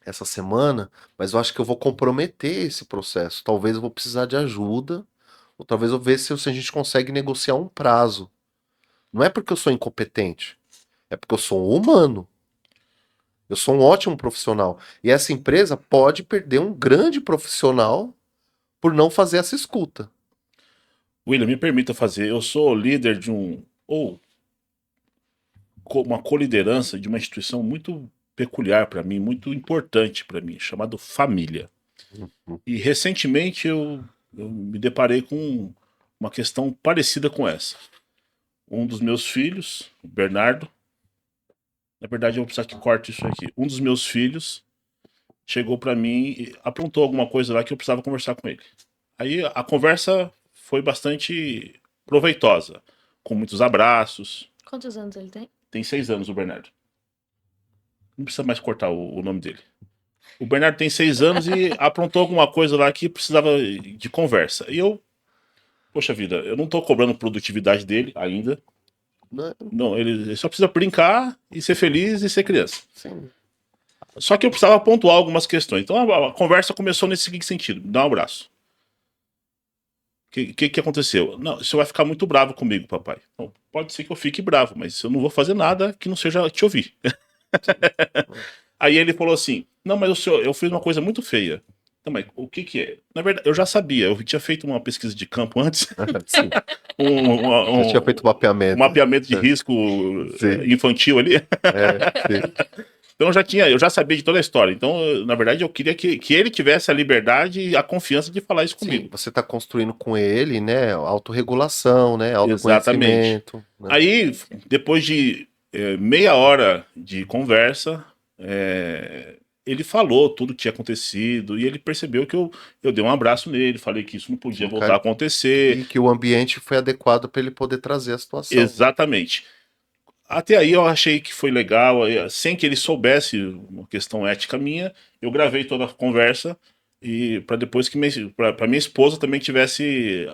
essa semana, mas eu acho que eu vou comprometer esse processo. Talvez eu vou precisar de ajuda, ou talvez eu ver se a gente consegue negociar um prazo. Não é porque eu sou incompetente, é porque eu sou um humano. Eu sou um ótimo profissional. E essa empresa pode perder um grande profissional por não fazer essa escuta. William, me permita fazer. Eu sou líder de uma coliderança de uma instituição muito peculiar para mim, muito importante para mim, chamado família. E recentemente eu me deparei com uma questão parecida com essa. Um dos meus filhos, o Bernardo, na verdade eu vou precisar que corte isso aqui. Um dos meus filhos chegou para mim e aprontou alguma coisa lá que eu precisava conversar com ele. Aí a conversa foi bastante proveitosa, com muitos abraços. Quantos anos ele tem? Tem 6 anos o Bernardo. Não precisa mais cortar o nome dele. O Bernardo tem 6 anos e aprontou alguma coisa lá que precisava de conversa. E eu, poxa vida, eu não tô cobrando produtividade dele ainda. Né? Não, ele só precisa brincar e ser feliz e ser criança. Sim. Só que eu precisava pontuar algumas questões. Então a conversa começou nesse seguinte sentido: me dá um abraço. O que aconteceu? Não, você vai ficar muito bravo comigo, papai. Bom, pode ser que eu fique bravo, mas eu não vou fazer nada que não seja te ouvir. Aí ele falou assim: não, mas o senhor, eu fiz uma coisa muito feia. Não, mas o que é? Na verdade, eu já sabia, eu tinha feito uma pesquisa de campo antes, Sim. um Já tinha feito mapeamento. mapeamento de risco Sim. infantil ali. Sim. Então eu já sabia de toda a história. Então, na verdade, eu queria que ele tivesse a liberdade e a confiança de falar isso comigo. Sim, você está construindo com ele, né, autorregulação, né, Exatamente. autoconhecimento. Né? Aí, depois de meia hora de conversa, ele falou tudo que tinha acontecido e ele percebeu que eu dei um abraço nele, falei que isso não podia voltar a acontecer. E que o ambiente foi adequado para ele poder trazer a situação. Exatamente. Até aí eu achei que foi legal, sem que ele soubesse uma questão ética minha, eu gravei toda a conversa e para depois que para minha esposa também tivesse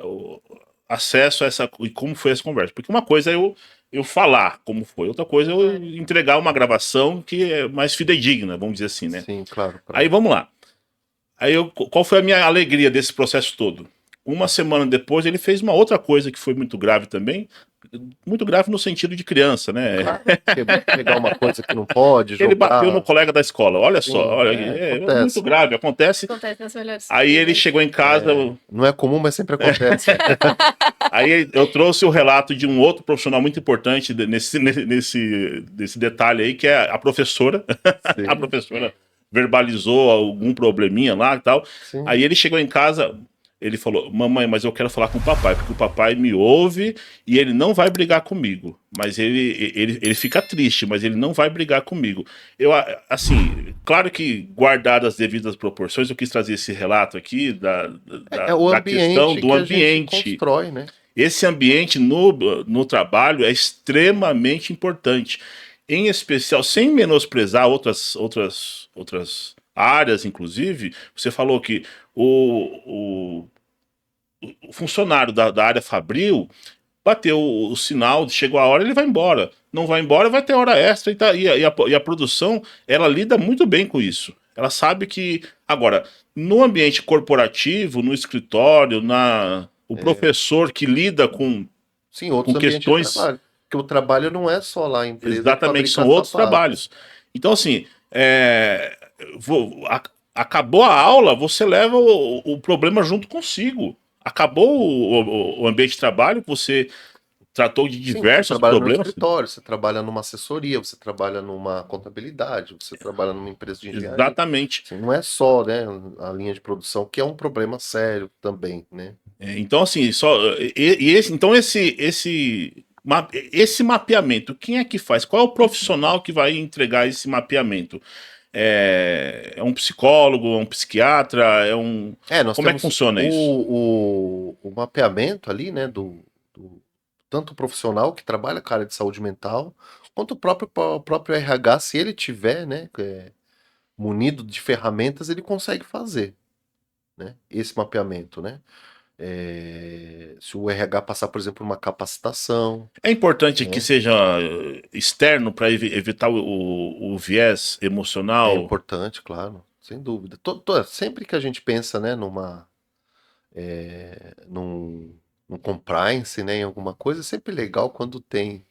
acesso a essa e como foi essa conversa. Porque uma coisa é eu falar como foi, outra coisa é eu entregar uma gravação que é mais fidedigna, vamos dizer assim, né? Sim, claro. Aí vamos lá. Aí qual foi a minha alegria desse processo todo? Uma semana depois ele fez uma outra coisa que foi muito grave também, muito grave no sentido de criança, né? Claro, pegar uma coisa que não pode, Ele bateu no jogar. colega da escola, olha Sim, só, olha, é muito acontece. grave, acontece. Acontece nas melhores Aí ele famílias. chegou em casa, Não é comum, mas sempre acontece. aí eu trouxe o relato de um outro profissional muito importante nesse detalhe aí, que é a professora. Sim, A professora verbalizou algum probleminha lá e tal. sim. Aí ele chegou em casa, ele falou: Mamãe, mas eu quero falar com o papai, porque o papai me ouve e ele não vai brigar comigo. Mas ele fica triste, mas ele não vai brigar comigo. Eu, assim, claro que, guardadas as devidas proporções, eu quis trazer esse relato aqui É o da questão ambiente do que a gente ambiente. constrói, né? Esse ambiente no trabalho é extremamente importante. Em especial, sem menosprezar outras áreas, inclusive, você falou que o funcionário da área fabril bateu o sinal, chegou a hora, ele vai embora. Não vai embora, vai ter hora extra. E a produção, ela lida muito bem com isso. Ela sabe que... Agora, no ambiente corporativo, no escritório, o professor que lida com Sim, outros ambientes de questões... trabalho. Porque o trabalho não é só lá a empresa que Exatamente, fabrica são outros sapato. trabalhos. Então, assim, acabou a aula, você leva o problema junto consigo. Acabou o ambiente de trabalho, você tratou de Sim, você diversos trabalha no problemas. escritório, você trabalha numa assessoria, você trabalha numa contabilidade, você trabalha numa empresa de engenharia. Exatamente. Assim, não é só, né, a linha de produção, que é um problema sério também, né? Então, assim, esse mapeamento, quem é que faz? Qual é o profissional que vai entregar esse mapeamento? É um psicólogo, é um psiquiatra, Nós como é que temos funciona isso? o mapeamento ali, né, tanto o profissional que trabalha com a área de saúde mental, quanto o próprio RH, se ele tiver, né, munido de ferramentas, ele consegue fazer, né, esse mapeamento, né? Se o RH passar, por exemplo, uma capacitação, É importante que né? seja externo para evitar o viés É emocional. importante, claro, sem dúvida. Sempre que a gente pensa, né, num compliance, né, em alguma coisa, é sempre legal quando tem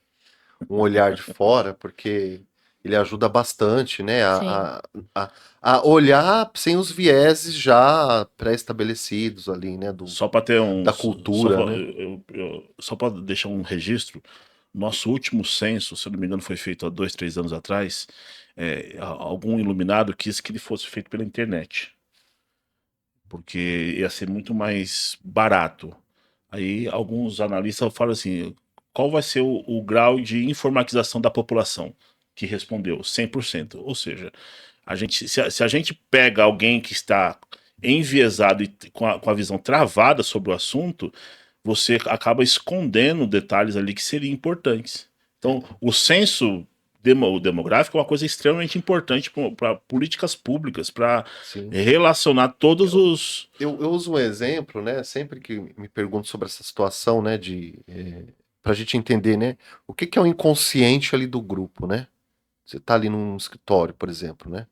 um olhar de fora, porque ele ajuda bastante, né, Sim. a olhar sem os vieses já pré-estabelecidos ali, né, Só para ter da cultura, né? Só para deixar um registro, nosso último censo, se eu não me engano, foi feito há 2, 3 anos atrás. Algum iluminado quis que ele fosse feito pela internet, porque ia ser muito mais barato. Aí alguns analistas falam assim: qual vai ser o grau de informatização da população? Que respondeu 100%. Ou seja, se a gente pega alguém que está enviesado e com a visão travada sobre o assunto, você acaba escondendo detalhes ali que seriam importantes. Então, o censo demográfico é uma coisa extremamente importante para políticas públicas, para Sim. relacionar todos os... Eu uso um exemplo, né? Sempre que me pergunto sobre essa situação, né? Para a gente entender, né? O que é o inconsciente ali do grupo, né? Você está ali num escritório, por exemplo, né?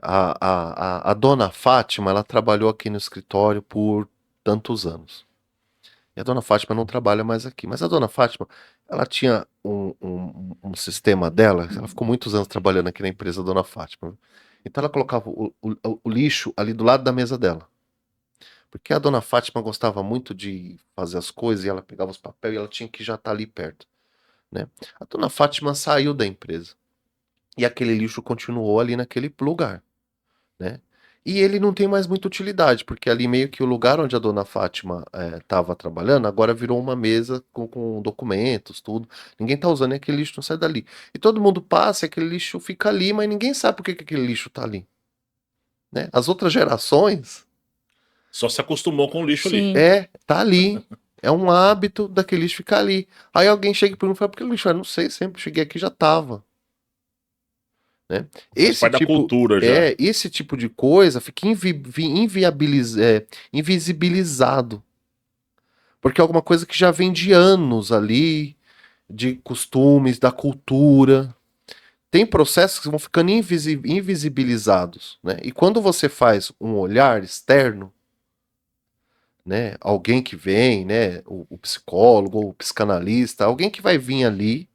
A dona Fátima, ela trabalhou aqui no escritório por tantos anos. E a dona Fátima não trabalha mais aqui. Mas a dona Fátima, ela tinha um sistema dela, ela ficou muitos anos trabalhando aqui na empresa da dona Fátima. Então ela colocava o lixo ali do lado da mesa dela. Porque a dona Fátima gostava muito de fazer as coisas e ela pegava os papéis e ela tinha que já estar ali perto, né? A dona Fátima saiu da empresa e aquele lixo continuou ali naquele lugar, né? E ele não tem mais muita utilidade, porque ali meio que o lugar onde a dona Fátima estava trabalhando agora virou uma mesa com documentos, tudo. Ninguém tá usando e aquele lixo não sai dali. E todo mundo passa e aquele lixo fica ali, mas ninguém sabe por que aquele lixo tá ali, né? As outras gerações Só se acostumou com o lixo ali. Sim. tá ali. É um hábito daquele lixo ficar ali. Aí alguém chega e pergunta, por que o lixo? Eu não sei, sempre cheguei aqui e já tava. Né? Faz parte da cultura já. Esse tipo de coisa fica invisibilizado. Porque é alguma coisa que já vem de anos ali, de costumes, da cultura. Tem processos que vão ficando invisibilizados. Né? E quando você faz um olhar externo, né? Alguém que vem, né? O psicólogo, o psicanalista, alguém que vai vir ali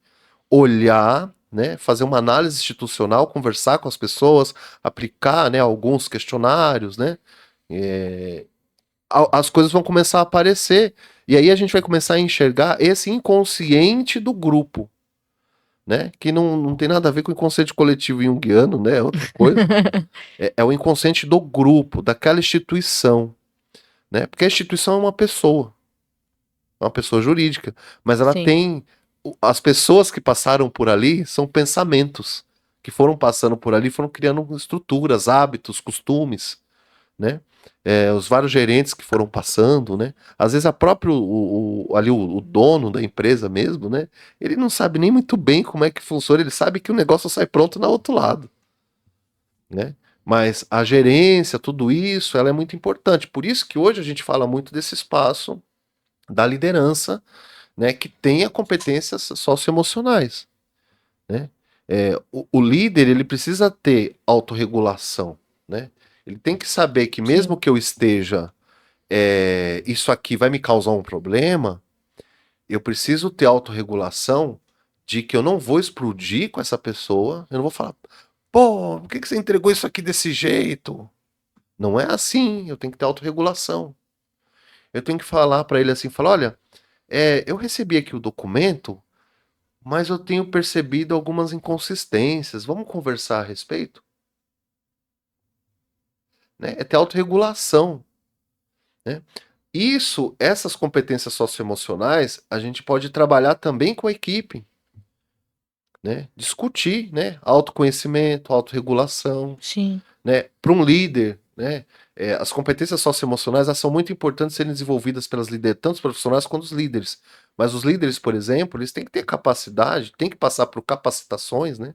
olhar, né? Fazer uma análise institucional, conversar com as pessoas, aplicar, né? Alguns questionários, né? É, as coisas vão começar a aparecer e aí a gente vai começar a enxergar esse inconsciente do grupo, né? Que não tem nada a ver com o inconsciente coletivo junguiano, né? É outra coisa. É o inconsciente do grupo, daquela instituição, né? Porque a instituição é uma pessoa jurídica, mas ela Sim, tem as pessoas que passaram por ali são pensamentos que foram passando por ali, foram criando estruturas, hábitos, costumes, né? Os vários gerentes que foram passando, né? Às vezes a próprio ali o dono da empresa mesmo, né? Ele não sabe nem muito bem como é que funciona, ele sabe que o negócio sai pronto no outro lado, né? Mas a gerência, tudo isso, ela é muito importante. Por isso que hoje a gente fala muito desse espaço da liderança, né? Que tenha competências socioemocionais, né? O líder, ele precisa ter autorregulação, né? Ele tem que saber que mesmo sim, que eu esteja, isso aqui vai me causar um problema, eu preciso ter autorregulação de que eu não vou explodir com essa pessoa, eu não vou falar, pô, por que que você entregou isso aqui desse jeito? Não é assim, eu tenho que ter autorregulação. Eu tenho que falar para ele assim, falar, olha, eu recebi aqui o documento, mas eu tenho percebido algumas inconsistências, vamos conversar a respeito? Né? É ter autorregulação, né? Essas competências socioemocionais, a gente pode trabalhar também com a equipe, né? Discutir, né? Autoconhecimento, autorregulação, sim. né? Para um líder, né? As competências socioemocionais, elas são muito importantes serem desenvolvidas pelas líderes, tanto os profissionais quanto os líderes. Mas os líderes, por exemplo, eles têm que ter capacidade, têm que passar por capacitações, né?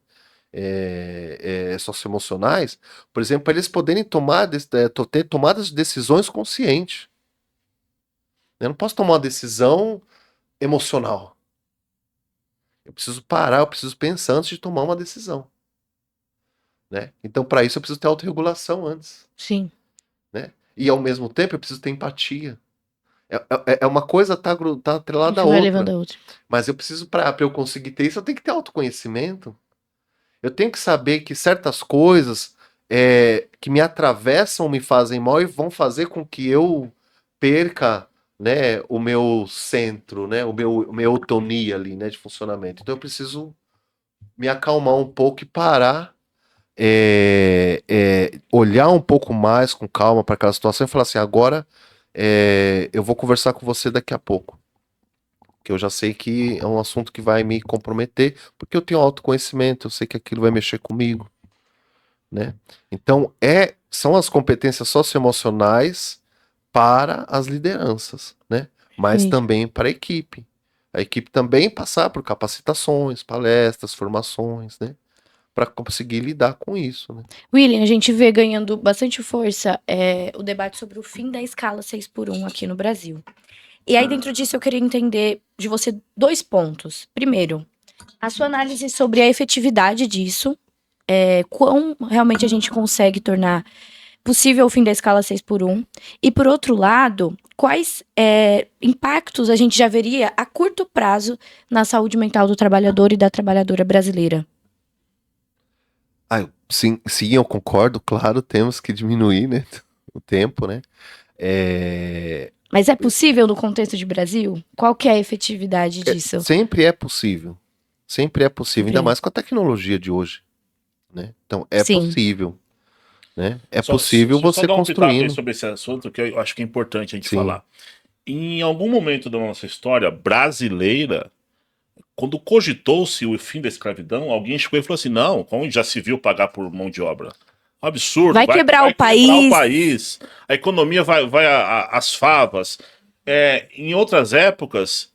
Socioemocionais, por exemplo, para eles poderem ter tomadas de decisões conscientes. Eu não posso tomar uma decisão emocional. Eu preciso parar, eu preciso pensar antes de tomar uma decisão, né? Então, para isso, eu preciso ter autorregulação antes, Sim. né? E, ao mesmo tempo, eu preciso ter empatia. Uma coisa tá atrelada à Isso vai levando outra. a outra. Mas eu preciso, para eu conseguir ter isso, eu tenho que ter autoconhecimento. Eu tenho que saber que certas coisas que me atravessam me fazem mal e vão fazer com que eu perca, né, o meu centro, né, a minha autonomia ali, né, de funcionamento. Então eu preciso me acalmar um pouco e parar, olhar um pouco mais com calma para aquela situação e falar assim, agora eu vou conversar com você daqui a pouco. Que eu já sei que é um assunto que vai me comprometer, porque eu tenho autoconhecimento, eu sei que aquilo vai mexer comigo, né? Então, são as competências socioemocionais para as lideranças, né? Mas Perfeito. também para a equipe. A equipe também passar por capacitações, palestras, formações, né? Para conseguir lidar com isso, né? William, a gente vê ganhando bastante força o debate sobre o fim da escala 6x1 aqui no Brasil. E aí, dentro disso, eu queria entender de você 2 pontos. Primeiro, a sua análise sobre a efetividade disso, quão realmente a gente consegue tornar possível o fim da escala 6x1. E, por outro lado, quais impactos a gente já veria a curto prazo na saúde mental do trabalhador e da trabalhadora brasileira? Sim, eu concordo, claro, temos que diminuir, né, o tempo, né? Mas é possível no contexto de Brasil? Qual que é a efetividade disso? Sempre é possível. Sempre é possível, ainda Sempre. mais com a tecnologia de hoje, né? Então, é Sim, possível, né? É Só, possível deixa eu só você dar um pitaco aí construindo. sobre esse assunto que eu acho que é importante a gente Sim. falar. Em algum momento da nossa história brasileira, quando cogitou-se o fim da escravidão, alguém chegou e falou assim: não, como já se viu pagar por mão de obra? Um absurdo, vai quebrar vai o quebrar o país. país, a economia vai às favas. Em outras épocas,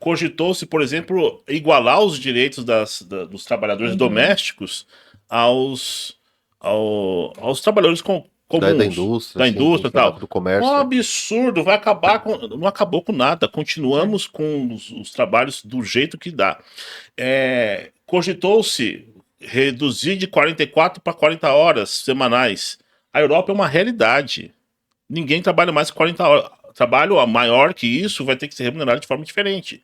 cogitou-se, por exemplo, igualar os direitos dos trabalhadores Uhum. domésticos aos, aos trabalhadores Da comuns, indústria, da assim, indústria e do, tal. do Um comércio, né? absurdo, vai acabar com. Não acabou com nada, É. continuamos com os trabalhos do jeito que dá. Cogitou-se reduzir de 44 para 40 horas semanais. A Europa é uma realidade. Ninguém trabalha mais que 40 horas. trabalho maior que isso vai ter que ser remunerado de forma diferente.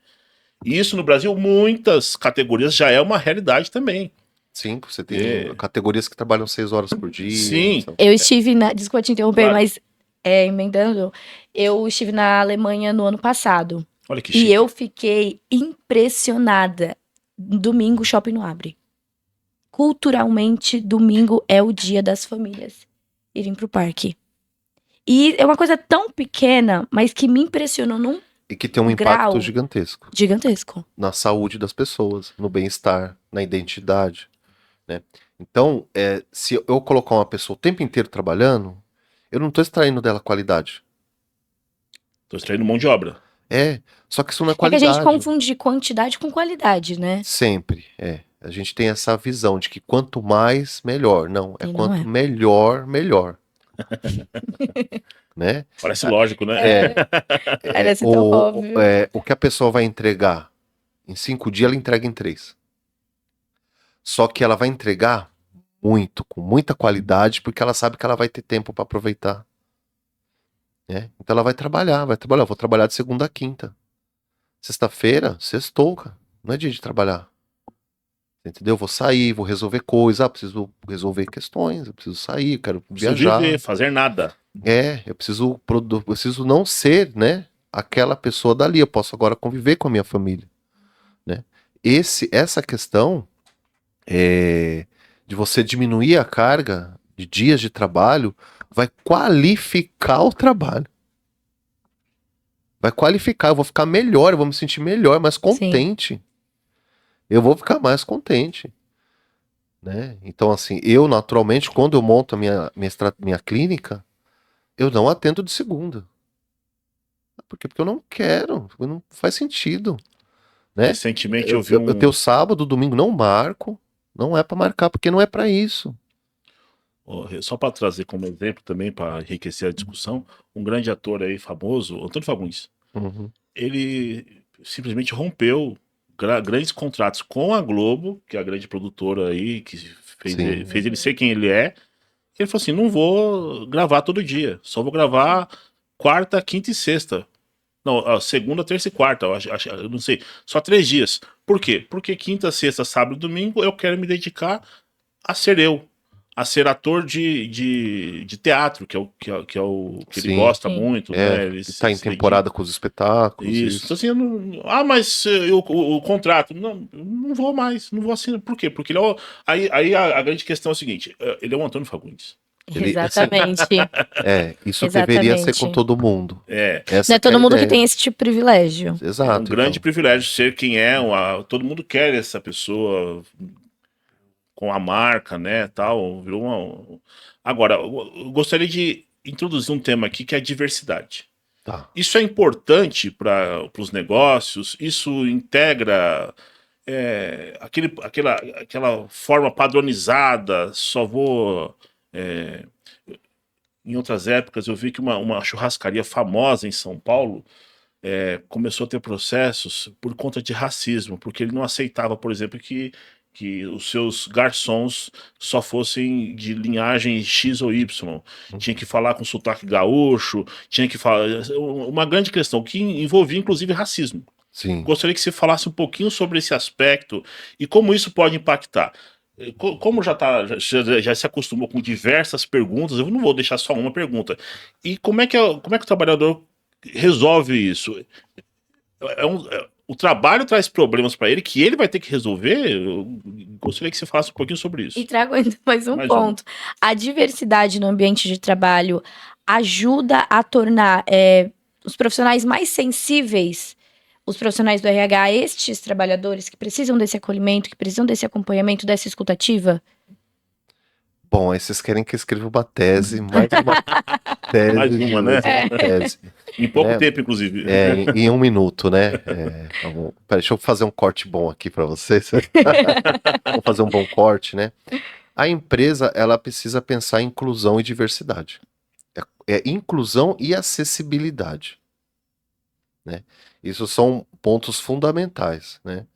E isso no Brasil, muitas categorias já é uma realidade também. Sim, você tem categorias que trabalham 6 horas por dia. Sim. Eu estive desculpa te interromper, Claro. mas emendando, eu estive na Alemanha no ano passado. Olha que E chique. eu fiquei impressionada. Domingo o shopping não abre. Culturalmente, domingo é o dia das famílias irem pro parque. E é uma coisa tão pequena, mas que me impressionou num E que tem um grau impacto gigantesco gigantesco. na saúde das pessoas, no bem-estar, na identidade, né? Então, se eu colocar uma pessoa o tempo inteiro trabalhando, eu não estou extraindo dela qualidade. Tô extraindo mão de obra. Só que isso não é É que a qualidade. gente confunde quantidade com qualidade, né? Sempre, A gente tem essa visão de que quanto mais, melhor. Não, E não quanto é. melhor, melhor. Né? Parece lógico, né? Parece tão óbvio. O que a pessoa vai entregar em 5 dias, ela entrega em 3. Só que ela vai entregar muito, com muita qualidade, porque ela sabe que ela vai ter tempo para aproveitar. Né? Então ela vai trabalhar. Eu vou trabalhar de segunda a quinta. Sexta-feira, sextou, cara. Não é dia de trabalhar. Entendeu? Vou sair, vou resolver coisas. Preciso resolver questões. Eu preciso sair, quero Preciso viajar. viver, fazer nada. Eu preciso não ser, né, aquela pessoa dali. Eu posso agora conviver com a minha família, né? Essa questão de você diminuir a carga de dias de trabalho vai qualificar o trabalho. Vai qualificar, eu vou ficar melhor, eu vou me sentir melhor, mais contente. Eu vou ficar mais contente. Né? Então, assim, eu naturalmente, quando eu monto a minha clínica, eu não atendo de segunda. Por quê? Porque eu não quero, não faz sentido. Né? Recentemente eu vi eu tenho sábado, domingo, não marco. Não é para marcar, porque não é para isso. Só para trazer como exemplo também, para enriquecer a discussão, um grande ator aí famoso, Antônio Fagundes, ele simplesmente rompeu grandes contratos com a Globo, que é a grande produtora aí, que fez ele ser quem ele é. Ele falou assim, não vou gravar todo dia, só vou gravar quarta, quinta e sexta. Não, segunda, terça e quarta, eu não sei, só 3 dias. Por quê? Porque quinta, sexta, sábado e domingo eu quero me dedicar a ser eu. A ser ator de teatro, que é o que ele gosta muito, né? Ele tá em temporada com os espetáculos. Isso. Então, assim, mas o contrato. Não vou mais, não vou assinar. Por quê? Porque aí a grande questão é a seguinte: ele é um Antônio Fagundes. Exatamente. Isso deveria ser com todo mundo. Não é todo mundo que tem esse tipo de privilégio. Exato. É um grande privilégio ser quem é. Todo mundo quer essa pessoa com a marca, né, tal, virou Agora, eu gostaria de introduzir um tema aqui que é a diversidade. Tá. Isso é importante para os negócios, isso integra aquela forma padronizada, só vou... em outras épocas eu vi que uma churrascaria famosa em São Paulo começou a ter processos por conta de racismo, porque ele não aceitava, por exemplo, que os seus garçons só fossem de linhagem X ou Y. Tinha que falar com sotaque gaúcho, tinha que falar... Uma grande questão que envolvia, inclusive, racismo. Sim. Gostaria que você falasse um pouquinho sobre esse aspecto e como isso pode impactar. Como já se acostumou com diversas perguntas, eu não vou deixar só uma pergunta. E como é que o trabalhador resolve isso? O trabalho traz problemas para ele que ele vai ter que resolver. Eu gostaria que você falasse um pouquinho sobre isso. E trago ainda mais um ponto. A diversidade no ambiente de trabalho ajuda a tornar os profissionais mais sensíveis, os profissionais do RH, a estes trabalhadores que precisam desse acolhimento, que precisam desse acompanhamento, dessa escutativa? Bom, aí vocês querem que eu escreva uma tese, mais uma tese. Mais uma, né? Tese. Em pouco tempo, inclusive. Em 1 minuto, né? Peraí, deixa eu fazer um corte bom aqui para vocês. Vou fazer um bom corte, né? A empresa, ela precisa pensar em inclusão e diversidade. Inclusão e acessibilidade. Né? Isso são pontos fundamentais, né?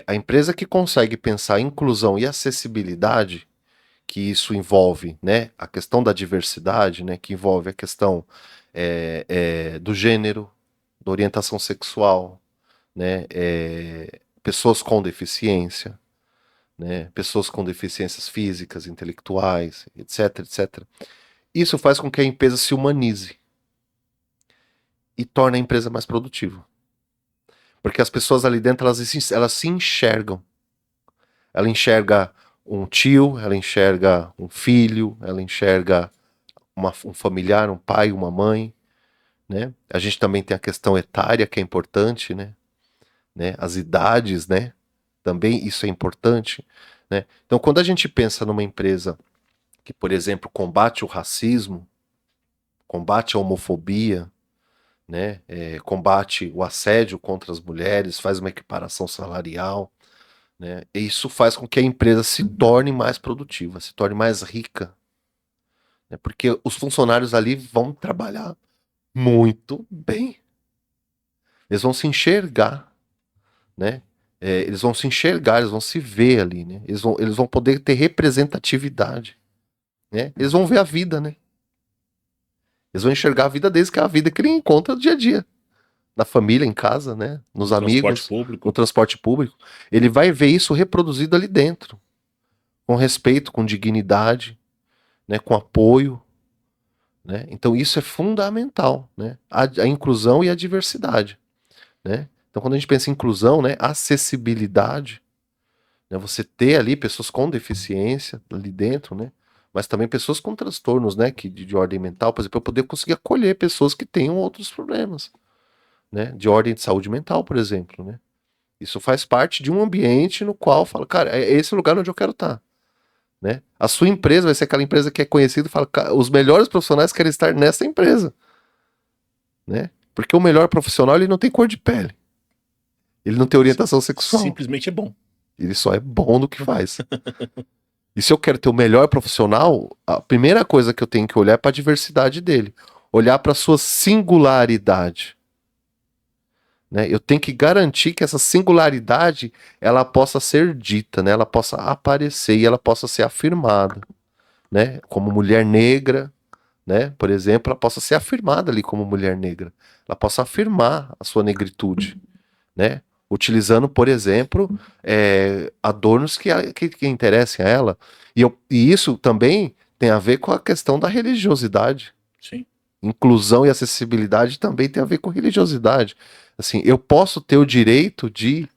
A empresa que consegue pensar inclusão e acessibilidade, que isso envolve, né, a questão da diversidade, né, que envolve a questão do gênero, da orientação sexual, né, pessoas com deficiência, né, pessoas com deficiências físicas, intelectuais, etc, etc. Isso faz com que a empresa se humanize e torne a empresa mais produtiva. Porque as pessoas ali dentro, elas se enxergam. Ela enxerga um tio, ela enxerga um filho, ela enxerga um familiar, um pai, uma mãe, né? A gente também tem a questão etária, que é importante, né? As idades, né? Também isso é importante, né? Então, quando a gente pensa numa empresa que, por exemplo, combate o racismo, combate a homofobia, né? Combate o assédio contra as mulheres, faz uma equiparação salarial, né? E isso faz com que a empresa se torne mais produtiva, se torne mais rica, né? Porque os funcionários ali vão trabalhar muito bem. Eles vão se enxergar, né? Eles vão se enxergar, eles vão se ver ali, né? Eles vão poder ter representatividade, né? Eles vão ver a vida, né? Eles vão enxergar a vida deles, que é a vida que ele encontra no dia a dia. Na família, em casa, né? Nos amigos, no transporte público. Ele vai ver isso reproduzido ali dentro. Com respeito, com dignidade, né? Com apoio, né? Então isso é fundamental, né? A inclusão e a diversidade, né? Então quando a gente pensa em inclusão, né? Acessibilidade, né? Você ter ali pessoas com deficiência ali dentro, né? Mas também pessoas com transtornos, né? De ordem mental, por exemplo, eu poder conseguir acolher pessoas que tenham outros problemas, né? De ordem de saúde mental, por exemplo, né? Isso faz parte de um ambiente no qual fala, cara, é esse o lugar onde eu quero estar, né? A sua empresa vai ser aquela empresa que é conhecida e fala, os melhores profissionais querem estar nessa empresa, né? Porque o melhor profissional, ele não tem cor de pele, ele não tem orientação sexual, simplesmente é bom. Ele só é bom no que faz. E se eu quero ter o melhor profissional, a primeira coisa que eu tenho que olhar é para a diversidade dele, olhar para a sua singularidade, né? Eu tenho que garantir que essa singularidade ela possa ser dita, né? Ela possa aparecer e ela possa ser afirmada, né? Como mulher negra, né? Por exemplo, ela possa ser afirmada ali como mulher negra. Ela possa afirmar a sua negritude, né? Utilizando, por exemplo, adornos que interessem a ela. E isso também tem a ver com a questão da religiosidade. Sim. Inclusão e acessibilidade também tem a ver com religiosidade. Assim, eu posso ter o direito de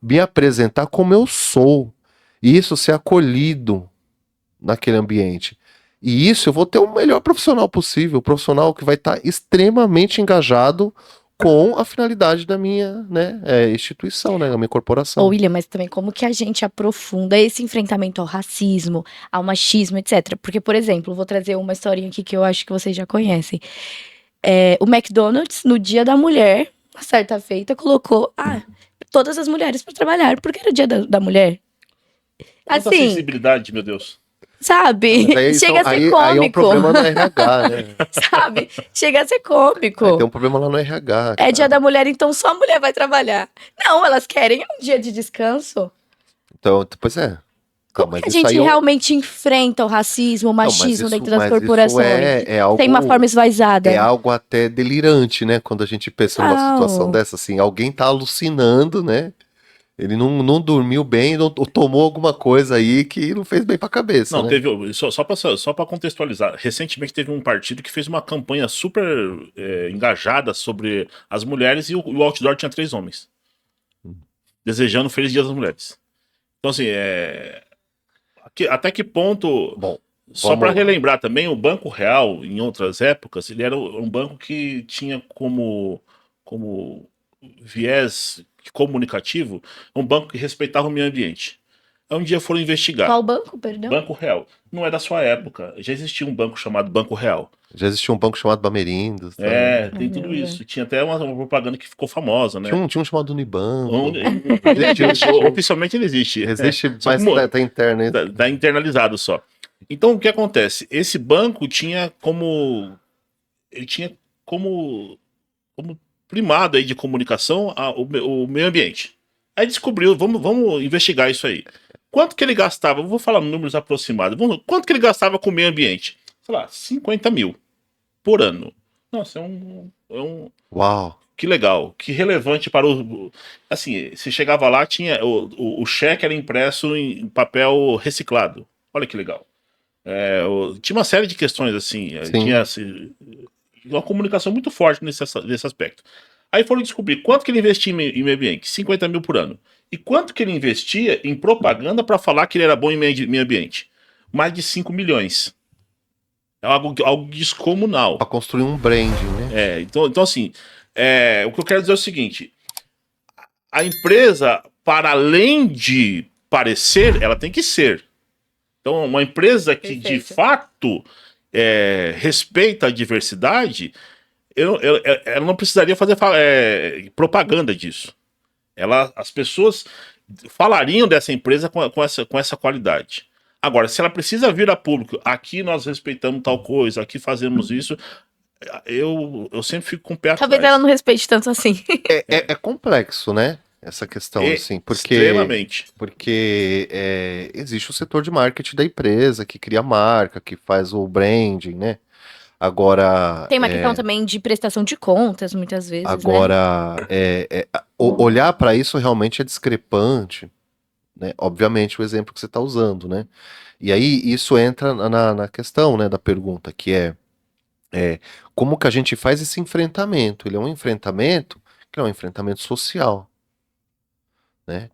me apresentar como eu sou. E isso ser acolhido naquele ambiente. E isso eu vou ter o melhor profissional possível. O profissional que vai estar extremamente engajado com a finalidade da minha, né, instituição, né, da minha corporação. Ô, William, mas também como que a gente aprofunda esse enfrentamento ao racismo, ao machismo, etc. Porque, por exemplo, vou trazer uma historinha aqui que eu acho que vocês já conhecem. O McDonald's, no Dia da Mulher, uma certa feita, colocou todas as mulheres para trabalhar, porque era o Dia da Mulher. Quanta Assim, sensibilidade, meu Deus. sabe? Chega a ser cômico. Aí é um problema no RH, né? Sabe? Chega a ser cômico. Aí tem um problema lá no RH. É Dia da Mulher, então só a mulher vai trabalhar. Não, elas querem um dia de descanso. Então, pois é. Como que a gente realmente enfrenta o racismo, o machismo dentro das corporações? É algo, tem uma forma esvaziada. É algo até delirante, né? Quando a gente pensa numa situação dessa, assim, alguém tá alucinando, né? Ele não dormiu bem, ou tomou alguma coisa aí que não fez bem pra cabeça. Não, né? teve. Só pra contextualizar, recentemente teve um partido que fez uma campanha super engajada sobre as mulheres e o outdoor tinha 3 homens. Desejando Feliz Dia das Mulheres. Então, assim, até que ponto. Bom, só para relembrar também, o Banco Real, em outras épocas, ele era um banco que tinha como viés comunicativo um banco que respeitava o meio ambiente. Aí um dia foram investigar. Qual banco, perdão? Banco Real. Não é da sua época. Já existia um banco chamado Banco Real. Já existia um banco chamado Bamerindos. Tem tudo isso. Tinha até uma propaganda que ficou famosa, né? Tinha um chamado Unibanco. Oficialmente ele existe. Existe, mas tá interno. Tá internalizado só. Então, o que acontece? Esse banco tinha como... Ele tinha como primado aí de comunicação o meio ambiente. Aí descobriu, vamos investigar isso aí. quanto que ele gastava, eu vou falar números aproximados, quanto que ele gastava com o meio ambiente? Sei lá, 50 mil por ano. Nossa, Uau. que legal, que relevante para assim, se chegava lá, tinha o cheque era impresso em papel reciclado. Olha que legal. Tinha uma série de questões assim, Sim. tinha assim, uma comunicação muito forte nesse aspecto. Aí foram descobrir quanto que ele investia em meio ambiente, 50 mil por ano. E quanto que ele investia em propaganda para falar que ele era bom em meio ambiente? Mais de 5 milhões. É algo descomunal. Para construir um branding, né? Então assim, o que eu quero dizer é o seguinte: a empresa, para além de parecer, ela tem que ser. Então, uma empresa que de Perfeito. fato respeita a diversidade, ela não precisaria fazer propaganda disso. As pessoas falariam dessa empresa com essa qualidade. Agora, se ela precisa vir a público, aqui nós respeitamos tal coisa, aqui fazemos isso, eu sempre fico com o pé Talvez atrás. ela não respeite tanto assim. É complexo, né? Essa questão, assim, Extremamente. porque existe o setor de marketing da empresa que cria marca, que faz o branding, né? Agora, Tem uma questão também de prestação de contas, muitas vezes, né? agora olhar para isso realmente é discrepante, né? Obviamente, o exemplo que você está usando, né? E aí isso entra na questão, né, da pergunta, que como que a gente faz esse enfrentamento? Ele é um enfrentamento que é um enfrentamento social, né?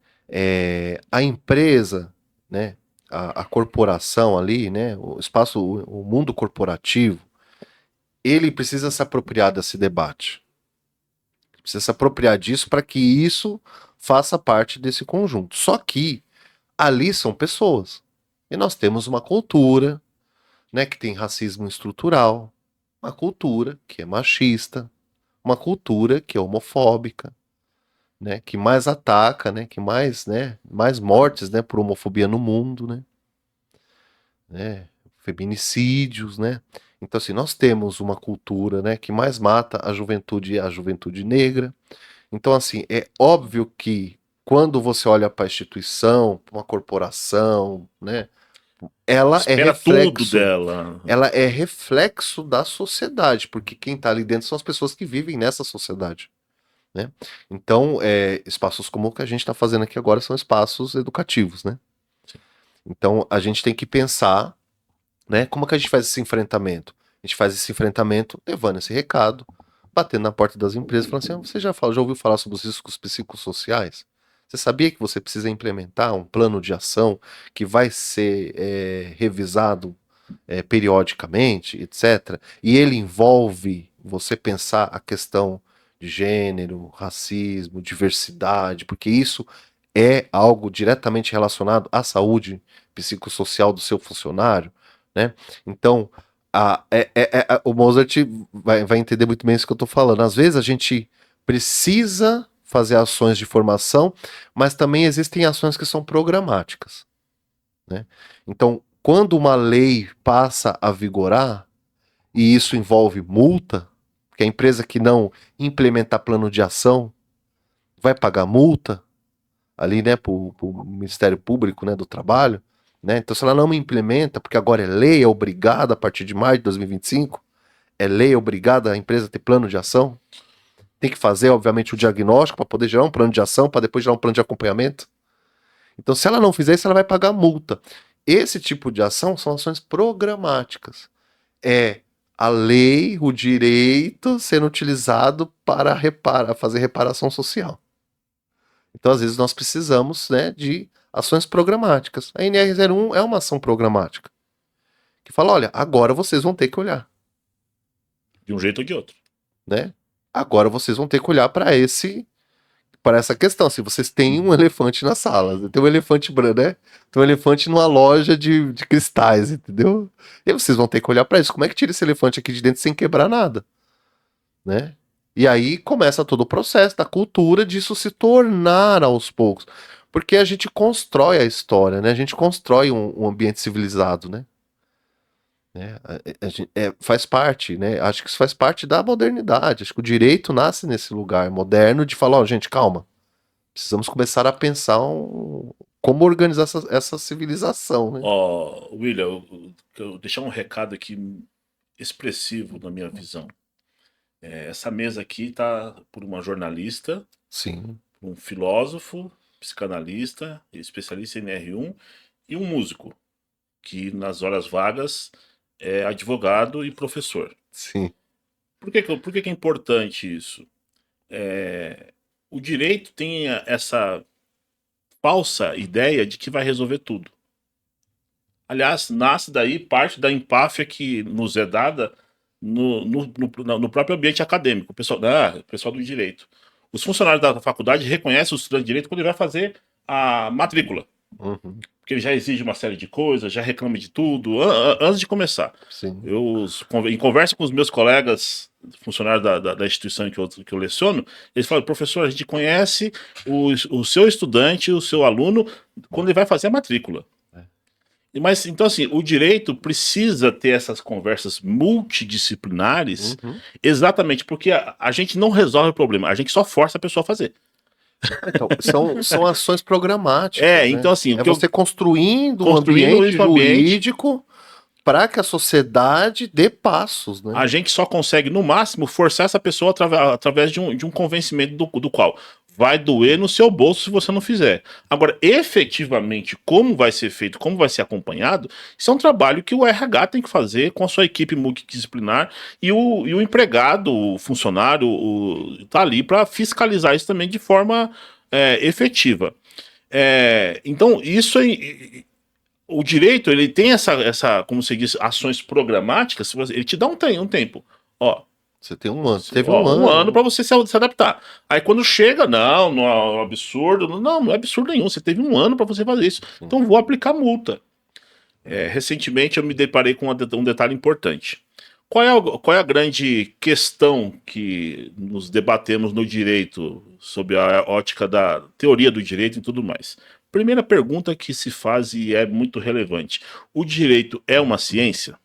A empresa, né, a corporação ali, né, o espaço, o mundo corporativo, ele precisa se apropriar desse debate. Precisa se apropriar disso para que isso faça parte desse conjunto. Só que ali são pessoas. E nós temos uma cultura, né, que tem racismo estrutural, uma cultura que é machista, uma cultura que é homofóbica, né, que mais ataca, né, que mais mortes, né, por homofobia no mundo, né, feminicídios, né. Então assim, nós temos uma cultura, né, que mais mata a juventude negra. Então assim, é óbvio que quando você olha para a instituição, para uma corporação, né, ela é Espera tudo reflexo, dela. ela é reflexo da sociedade, porque quem está ali dentro são as pessoas que vivem nessa sociedade, né? Então, espaços como o que a gente está fazendo aqui agora são espaços educativos, né? Então, a gente tem que pensar, né? Como que a gente faz esse enfrentamento? A gente faz esse enfrentamento levando esse recado, batendo na porta das empresas, falando assim: você já ouviu falar sobre os riscos psicossociais? Você sabia que você precisa implementar um plano de ação que vai ser revisado periodicamente, etc. E ele envolve você pensar a questão de gênero, racismo, diversidade, porque isso é algo diretamente relacionado à saúde psicossocial do seu funcionário, né? Então, o Mozart vai entender muito bem isso que eu estou falando. Às vezes a gente precisa fazer ações de formação, mas também existem ações que são programáticas, né? Então, quando uma lei passa a vigorar, e isso envolve multa, que a empresa que não implementar plano de ação vai pagar multa ali, né, para o Ministério Público, né, do Trabalho, né? Então, se ela não implementa, porque agora é lei, é obrigada a partir de maio de 2025, é lei, é obrigada a empresa a ter plano de ação, tem que fazer, obviamente, o diagnóstico para poder gerar um plano de ação, para depois gerar um plano de acompanhamento. Então, se ela não fizer isso, ela vai pagar multa. Esse tipo de ação são ações programáticas. É a lei, o direito sendo utilizado para fazer reparação social. Então, às vezes, nós precisamos, né, de ações programáticas. A NR01 é uma ação programática. Que fala, olha, agora vocês vão ter que olhar. De um jeito ou de outro. Né? Agora vocês vão ter que olhar para essa questão. Se vocês têm um elefante na sala, tem um elefante branco, né? Tem um elefante numa loja de cristais, entendeu? E aí vocês vão ter que olhar para isso. Como é que tira esse elefante aqui de dentro sem quebrar nada? Né? E aí começa todo o processo da cultura disso se tornar aos poucos. Porque a gente constrói a história, né? A gente constrói um ambiente civilizado, né? Faz parte, né? Acho que isso faz parte da modernidade. Acho que o direito nasce nesse lugar moderno de falar, ó, gente, calma. Precisamos começar a pensar como organizar essa civilização, né? Ó, William, eu deixar um recado aqui expressivo na minha visão. Essa mesa aqui tá por uma jornalista, Sim, um filósofo, psicanalista, especialista em R1 e um músico, que nas horas vagas é advogado e professor. sim. Por que que é importante isso? O direito tem essa falsa ideia de que vai resolver tudo. Aliás, nasce daí parte da empáfia que nos é dada no próprio ambiente acadêmico, o pessoal do direito. Os funcionários da faculdade reconhecem o estudante de direito quando ele vai fazer a matrícula, Uhum, porque ele já exige uma série de coisas, já reclama de tudo, antes de começar. sim. Em conversa com os meus colegas funcionários da instituição que eu leciono, eles falam, professor, a gente conhece o seu estudante, o seu aluno, quando ele vai fazer a matrícula. Mas, então, assim, o direito precisa ter essas conversas multidisciplinares, Uhum. exatamente porque a gente não resolve o problema, a gente só força a pessoa a fazer. Então, são ações programáticas, né? Então, assim, É você construindo um ambiente esse ambiente, jurídico para que a sociedade dê passos, né? a gente só consegue, no máximo, forçar essa pessoa através de um convencimento do qual vai doer no seu bolso se você não fizer. Agora, efetivamente, como vai ser feito, como vai ser acompanhado, isso é um trabalho que o RH tem que fazer com a sua equipe multidisciplinar e o empregado, o funcionário, tá ali para fiscalizar isso também de forma efetiva. Então, o direito, ele tem como você diz, ações programáticas, ele te dá um tempo. Ó, Você tem um ano. Teve ó, um ano. para você se adaptar. Aí quando chega, não é um absurdo. Não é absurdo nenhum. Você teve um ano para você fazer isso. Então vou aplicar multa. Recentemente eu me deparei com um detalhe importante. Qual é a grande questão que nos debatemos no direito, sob a ótica da teoria do direito e tudo mais? Primeira pergunta que se faz e é muito relevante: o direito é uma ciência?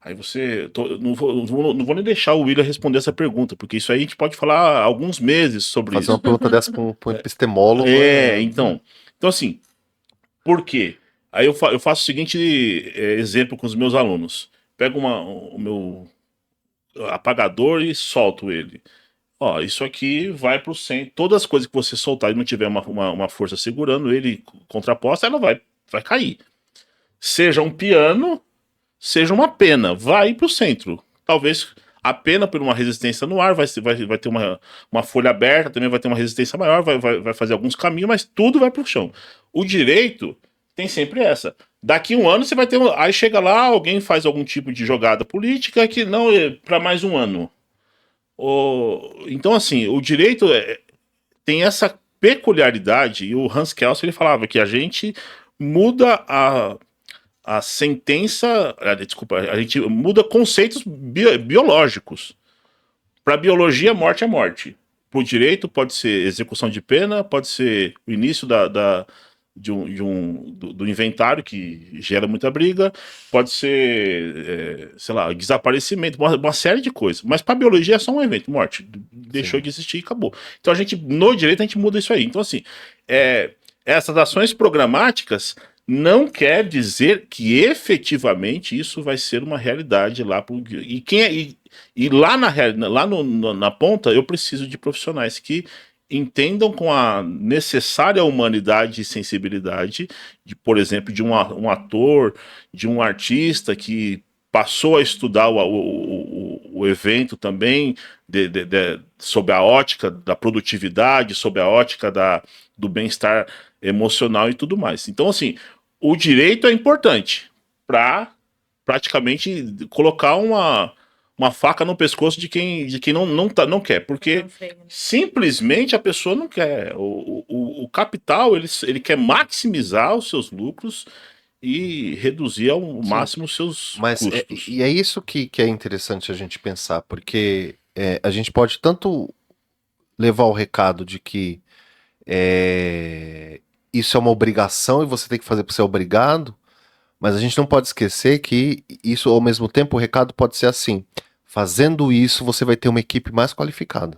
Aí não vou nem deixar o William responder essa pergunta, porque isso aí a gente pode falar alguns meses sobre Fazer isso. uma pergunta dessa para um epistemólogo. Então assim, por quê? Aí eu faço o seguinte exemplo com os meus alunos. Pego o meu apagador e solto ele. Ó, isso aqui vai para o centro. Todas as coisas que você soltar e não tiver uma força segurando ele contraposta, ela vai cair. Seja um piano, seja uma pena, vai para o centro. Talvez a pena por uma resistência no ar vai ter uma folha aberta, também vai ter uma resistência maior, vai fazer alguns caminhos, mas tudo vai para o chão. O direito tem sempre essa. Daqui um ano você vai ter. Aí chega lá, alguém faz algum tipo de jogada política que não é para mais um ano. Então, assim, o direito tem essa peculiaridade, e o Hans Kelsen ele falava que a gente muda a sentença, desculpa, a gente muda conceitos biológicos. Para a biologia, morte é morte. Para o direito, pode ser execução de pena, pode ser o início do inventário, que gera muita briga, pode ser, sei lá, desaparecimento, uma série de coisas. Mas para a biologia é só um evento, morte. Deixou de existir e acabou. Então, no direito, a gente muda isso aí. Então, assim, essas ações programáticas não quer dizer que efetivamente isso vai ser uma realidade lá pro, e lá na ponta eu preciso de profissionais que entendam com a necessária humanidade e sensibilidade de, por exemplo, de um ator, de um artista que passou a estudar o evento também sob a ótica da produtividade, sob a ótica do bem-estar emocional e tudo mais. Então, assim, o direito é importante para praticamente colocar uma faca no pescoço de quem não quer, porque simplesmente a pessoa não quer. O capital ele quer maximizar os seus lucros e reduzir ao máximo os seus custos. E é isso que é interessante a gente pensar, porque a gente pode tanto levar o recado de que isso é uma obrigação e você tem que fazer por ser obrigado, mas a gente não pode esquecer que isso, ao mesmo tempo, o recado pode ser assim: fazendo isso, você vai ter uma equipe mais qualificada.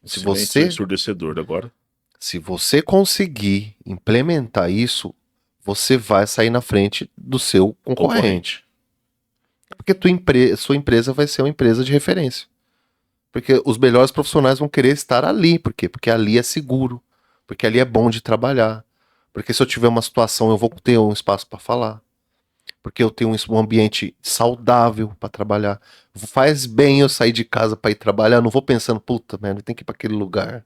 Se você... ensurdecedor agora. Se você conseguir implementar isso, você vai sair na frente do seu concorrente. Porque sua empresa vai ser uma empresa de referência. Porque os melhores profissionais vão querer estar ali. Por quê? Porque ali é seguro. Porque ali é bom de trabalhar. Porque se eu tiver uma situação, eu vou ter um espaço para falar. Porque eu tenho um ambiente saudável para trabalhar. Faz bem eu sair de casa para ir trabalhar. Eu não vou pensando, puta, merda, tem que ir para aquele lugar.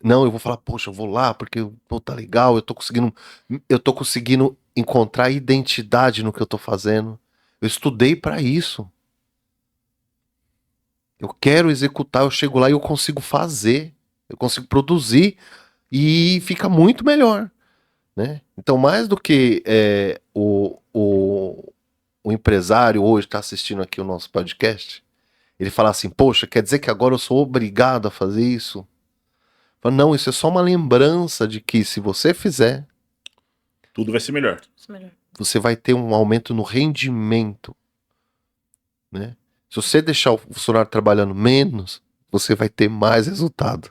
Não, eu vou falar, poxa, eu vou lá porque pô, tá legal, eu tô conseguindo encontrar identidade no que eu tô fazendo. Eu estudei para isso. Eu quero executar, eu chego lá e eu consigo fazer, eu consigo produzir e fica muito melhor, né? Então, mais do que o empresário hoje está assistindo aqui o nosso podcast, ele fala assim, poxa, quer dizer que agora eu sou obrigado a fazer isso? Fala, não, isso é só uma lembrança de que se você fizer, Tudo vai ser melhor. você vai ter um aumento no rendimento, né? Se você deixar o funcionário trabalhando menos, você vai ter mais resultado.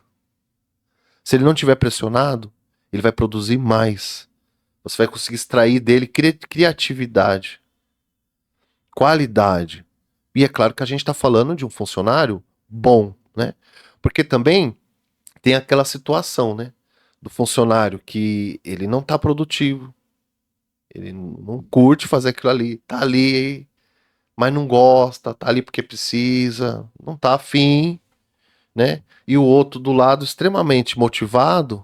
Se ele não tiver pressionado, ele vai produzir mais. Você vai conseguir extrair dele criatividade, qualidade. E é claro que a gente está falando de um funcionário bom, né? Porque também tem aquela situação, né? Do funcionário que ele não está produtivo, ele não curte fazer aquilo ali, tá ali, mas não gosta, tá ali porque precisa, não tá afim, né? E o outro do lado extremamente motivado,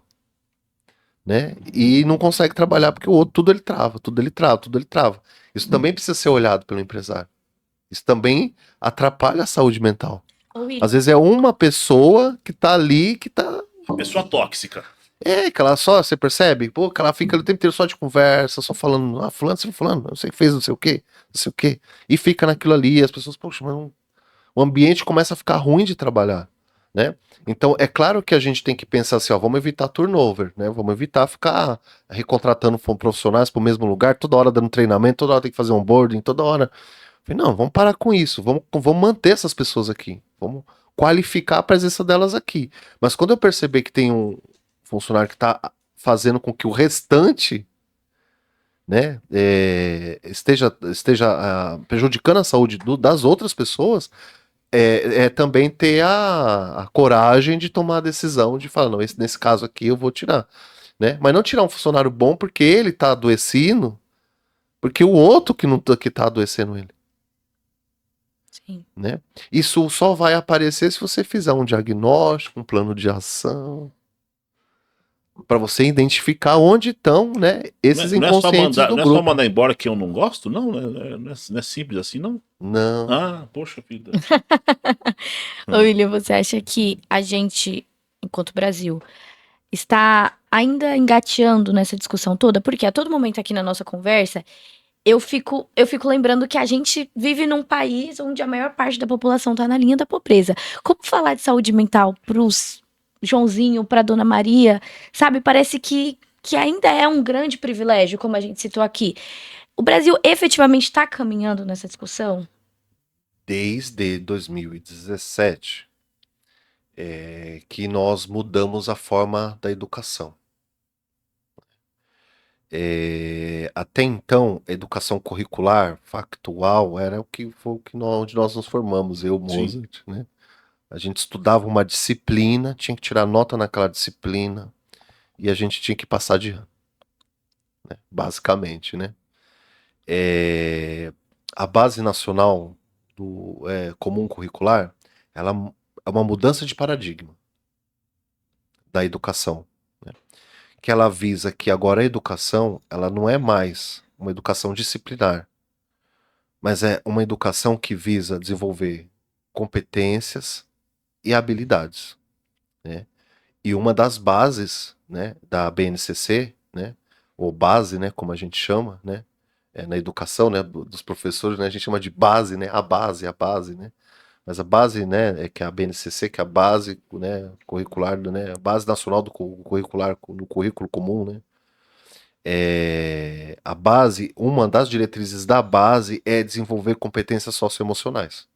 né? E não consegue trabalhar porque o outro tudo ele trava, tudo ele trava, tudo ele trava. Isso também precisa ser olhado pelo empresário. Isso também atrapalha a saúde mental. Às vezes é uma pessoa que tá ali, que tá... Pessoa tóxica. Que ela só, você percebe? Pô, que ela fica o tempo inteiro só de conversa, só falando, fulano, você falando, eu sei que fez não sei o quê, não sei o quê. E fica naquilo ali, e as pessoas, poxa, mas o ambiente começa a ficar ruim de trabalhar, né? Então, é claro que a gente tem que pensar assim, ó, vamos evitar turnover, né? Vamos evitar ficar recontratando profissionais para o mesmo lugar, toda hora dando treinamento, toda hora tem que fazer onboarding, toda hora. Não, vamos parar com isso, vamos manter essas pessoas aqui, vamos qualificar a presença delas aqui. Mas quando eu perceber que tem um funcionário que está fazendo com que o restante, né, esteja prejudicando a saúde das outras pessoas, também ter a coragem de tomar a decisão de falar, não, nesse caso aqui eu vou tirar, né? Mas não tirar um funcionário bom porque ele está adoecendo, porque o outro que não que tá adoecendo ele. Sim. Né? Isso só vai aparecer se você fizer um diagnóstico, um plano de ação, para você identificar onde estão, né, esses inconscientes do não é grupo. só mandar embora quem eu não gosto? Não, não é simples assim, não? Não. Ah, poxa vida. Ô, William, você acha que a gente, enquanto Brasil, está ainda engateando nessa discussão toda? Porque a todo momento aqui na nossa conversa, eu fico lembrando que a gente vive num país onde a maior parte da população está na linha da pobreza. Como falar de saúde mental pros Joãozinho, pra Dona Maria, sabe? Parece que ainda é um grande privilégio, como a gente citou aqui. O Brasil efetivamente está caminhando nessa discussão? Desde 2017 que nós mudamos a forma da educação. Até então, educação curricular, factual, era o que foi onde nós nos formamos, eu, Mozart, né? A gente estudava uma disciplina, tinha que tirar nota naquela disciplina e a gente tinha que passar de ano, né? Basicamente, né? A base nacional do comum curricular, ela é uma mudança de paradigma da educação, né? Que ela visa que agora a educação, ela não é mais uma educação disciplinar, mas é uma educação que visa desenvolver competências e habilidades, né? E uma das bases, né, da BNCC, né, ou base, né, como a gente chama, né, na educação, né, dos professores, né, a gente chama de base, né, a base, né, mas a base, né, que é a BNCC, que é a base, né, curricular, né, a base nacional do curricular, no currículo comum, né, a base, uma das diretrizes da base é desenvolver competências socioemocionais.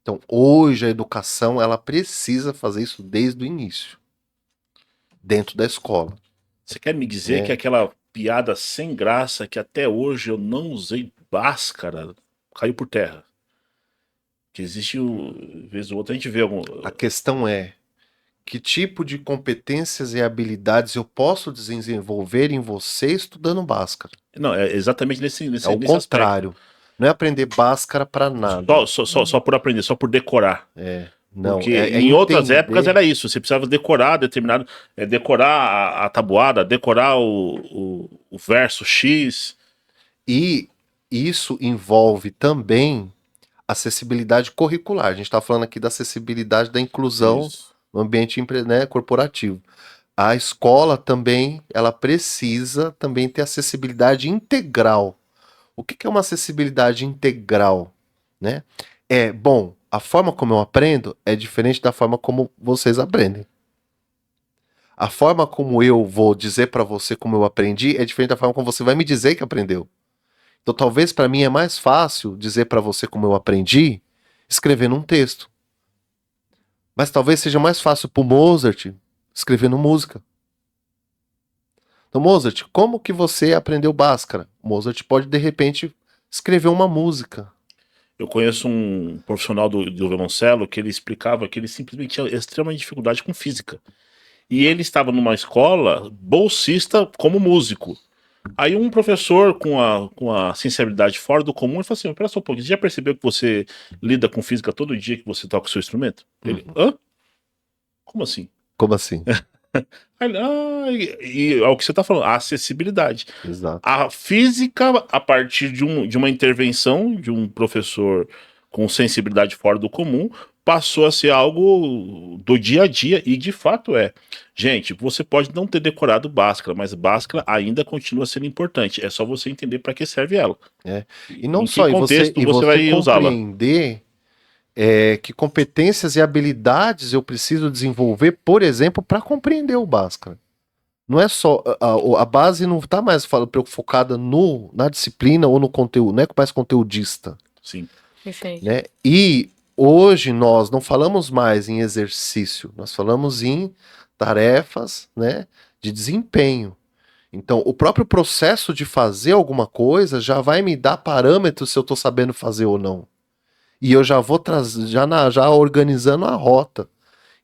Então, hoje a educação, ela precisa fazer isso desde o início. dentro da escola. Você quer me dizer que aquela piada sem graça que até hoje eu não usei Bhaskara caiu por terra? Que existe, vez ou outra, a gente vê algum... A questão é, que tipo de competências e habilidades eu posso desenvolver em você estudando Bhaskara? Não, é exatamente nesse É o aspecto. contrário. Não é aprender Bhaskara para nada. Só por aprender, só por decorar. Não, Porque é em outras épocas entender. era isso. Você precisava decorar determinado. Decorar a tabuada, decorar o verso X. E isso envolve também acessibilidade curricular. A gente está falando aqui da acessibilidade da inclusão Isso. no ambiente né, corporativo. A escola também, ela precisa também ter acessibilidade integral. O que é uma acessibilidade integral? Né? Bom, a forma como eu aprendo é diferente da forma como vocês aprendem. A forma como eu vou dizer para você como eu aprendi é diferente da forma como você vai me dizer que aprendeu. Então, talvez para mim é mais fácil dizer para você como eu aprendi escrevendo um texto. Mas talvez seja mais fácil para o Mozart escrevendo música. Então, Mozart, como que você aprendeu Bhaskara? Mozart pode, de repente, escrever uma música. Eu conheço um profissional do violoncelo que ele explicava que ele simplesmente tinha extrema dificuldade com física. E ele estava numa escola bolsista como músico. Aí um professor com a sensibilidade fora do comum, ele falou assim, espera só um pouquinho, você já percebeu que você lida com física todo dia que você toca o seu instrumento? Ele, hã? Como assim? Como assim? Aí e é o que você está falando, a acessibilidade. Exato. A física, a partir de uma intervenção de um professor com sensibilidade fora do comum, passou a ser algo do dia a dia, e de fato é. Gente, você pode não ter decorado Bhaskara, mas Bhaskara ainda continua sendo importante. É só você entender para que serve ela. E não Em só, que contexto você vai usá-la. compreender que competências e habilidades eu preciso desenvolver, por exemplo, para compreender o Bhaskara. Não é só. A base não está mais focada na disciplina ou no conteúdo, não é mais conteudista. Sim. Perfeito. Né? E hoje nós não falamos mais em exercício, nós falamos em tarefas, né, de desempenho. Então, o próprio processo de fazer alguma coisa já vai me dar parâmetros se eu estou sabendo fazer ou não. E eu já vou trazer, já organizando a rota.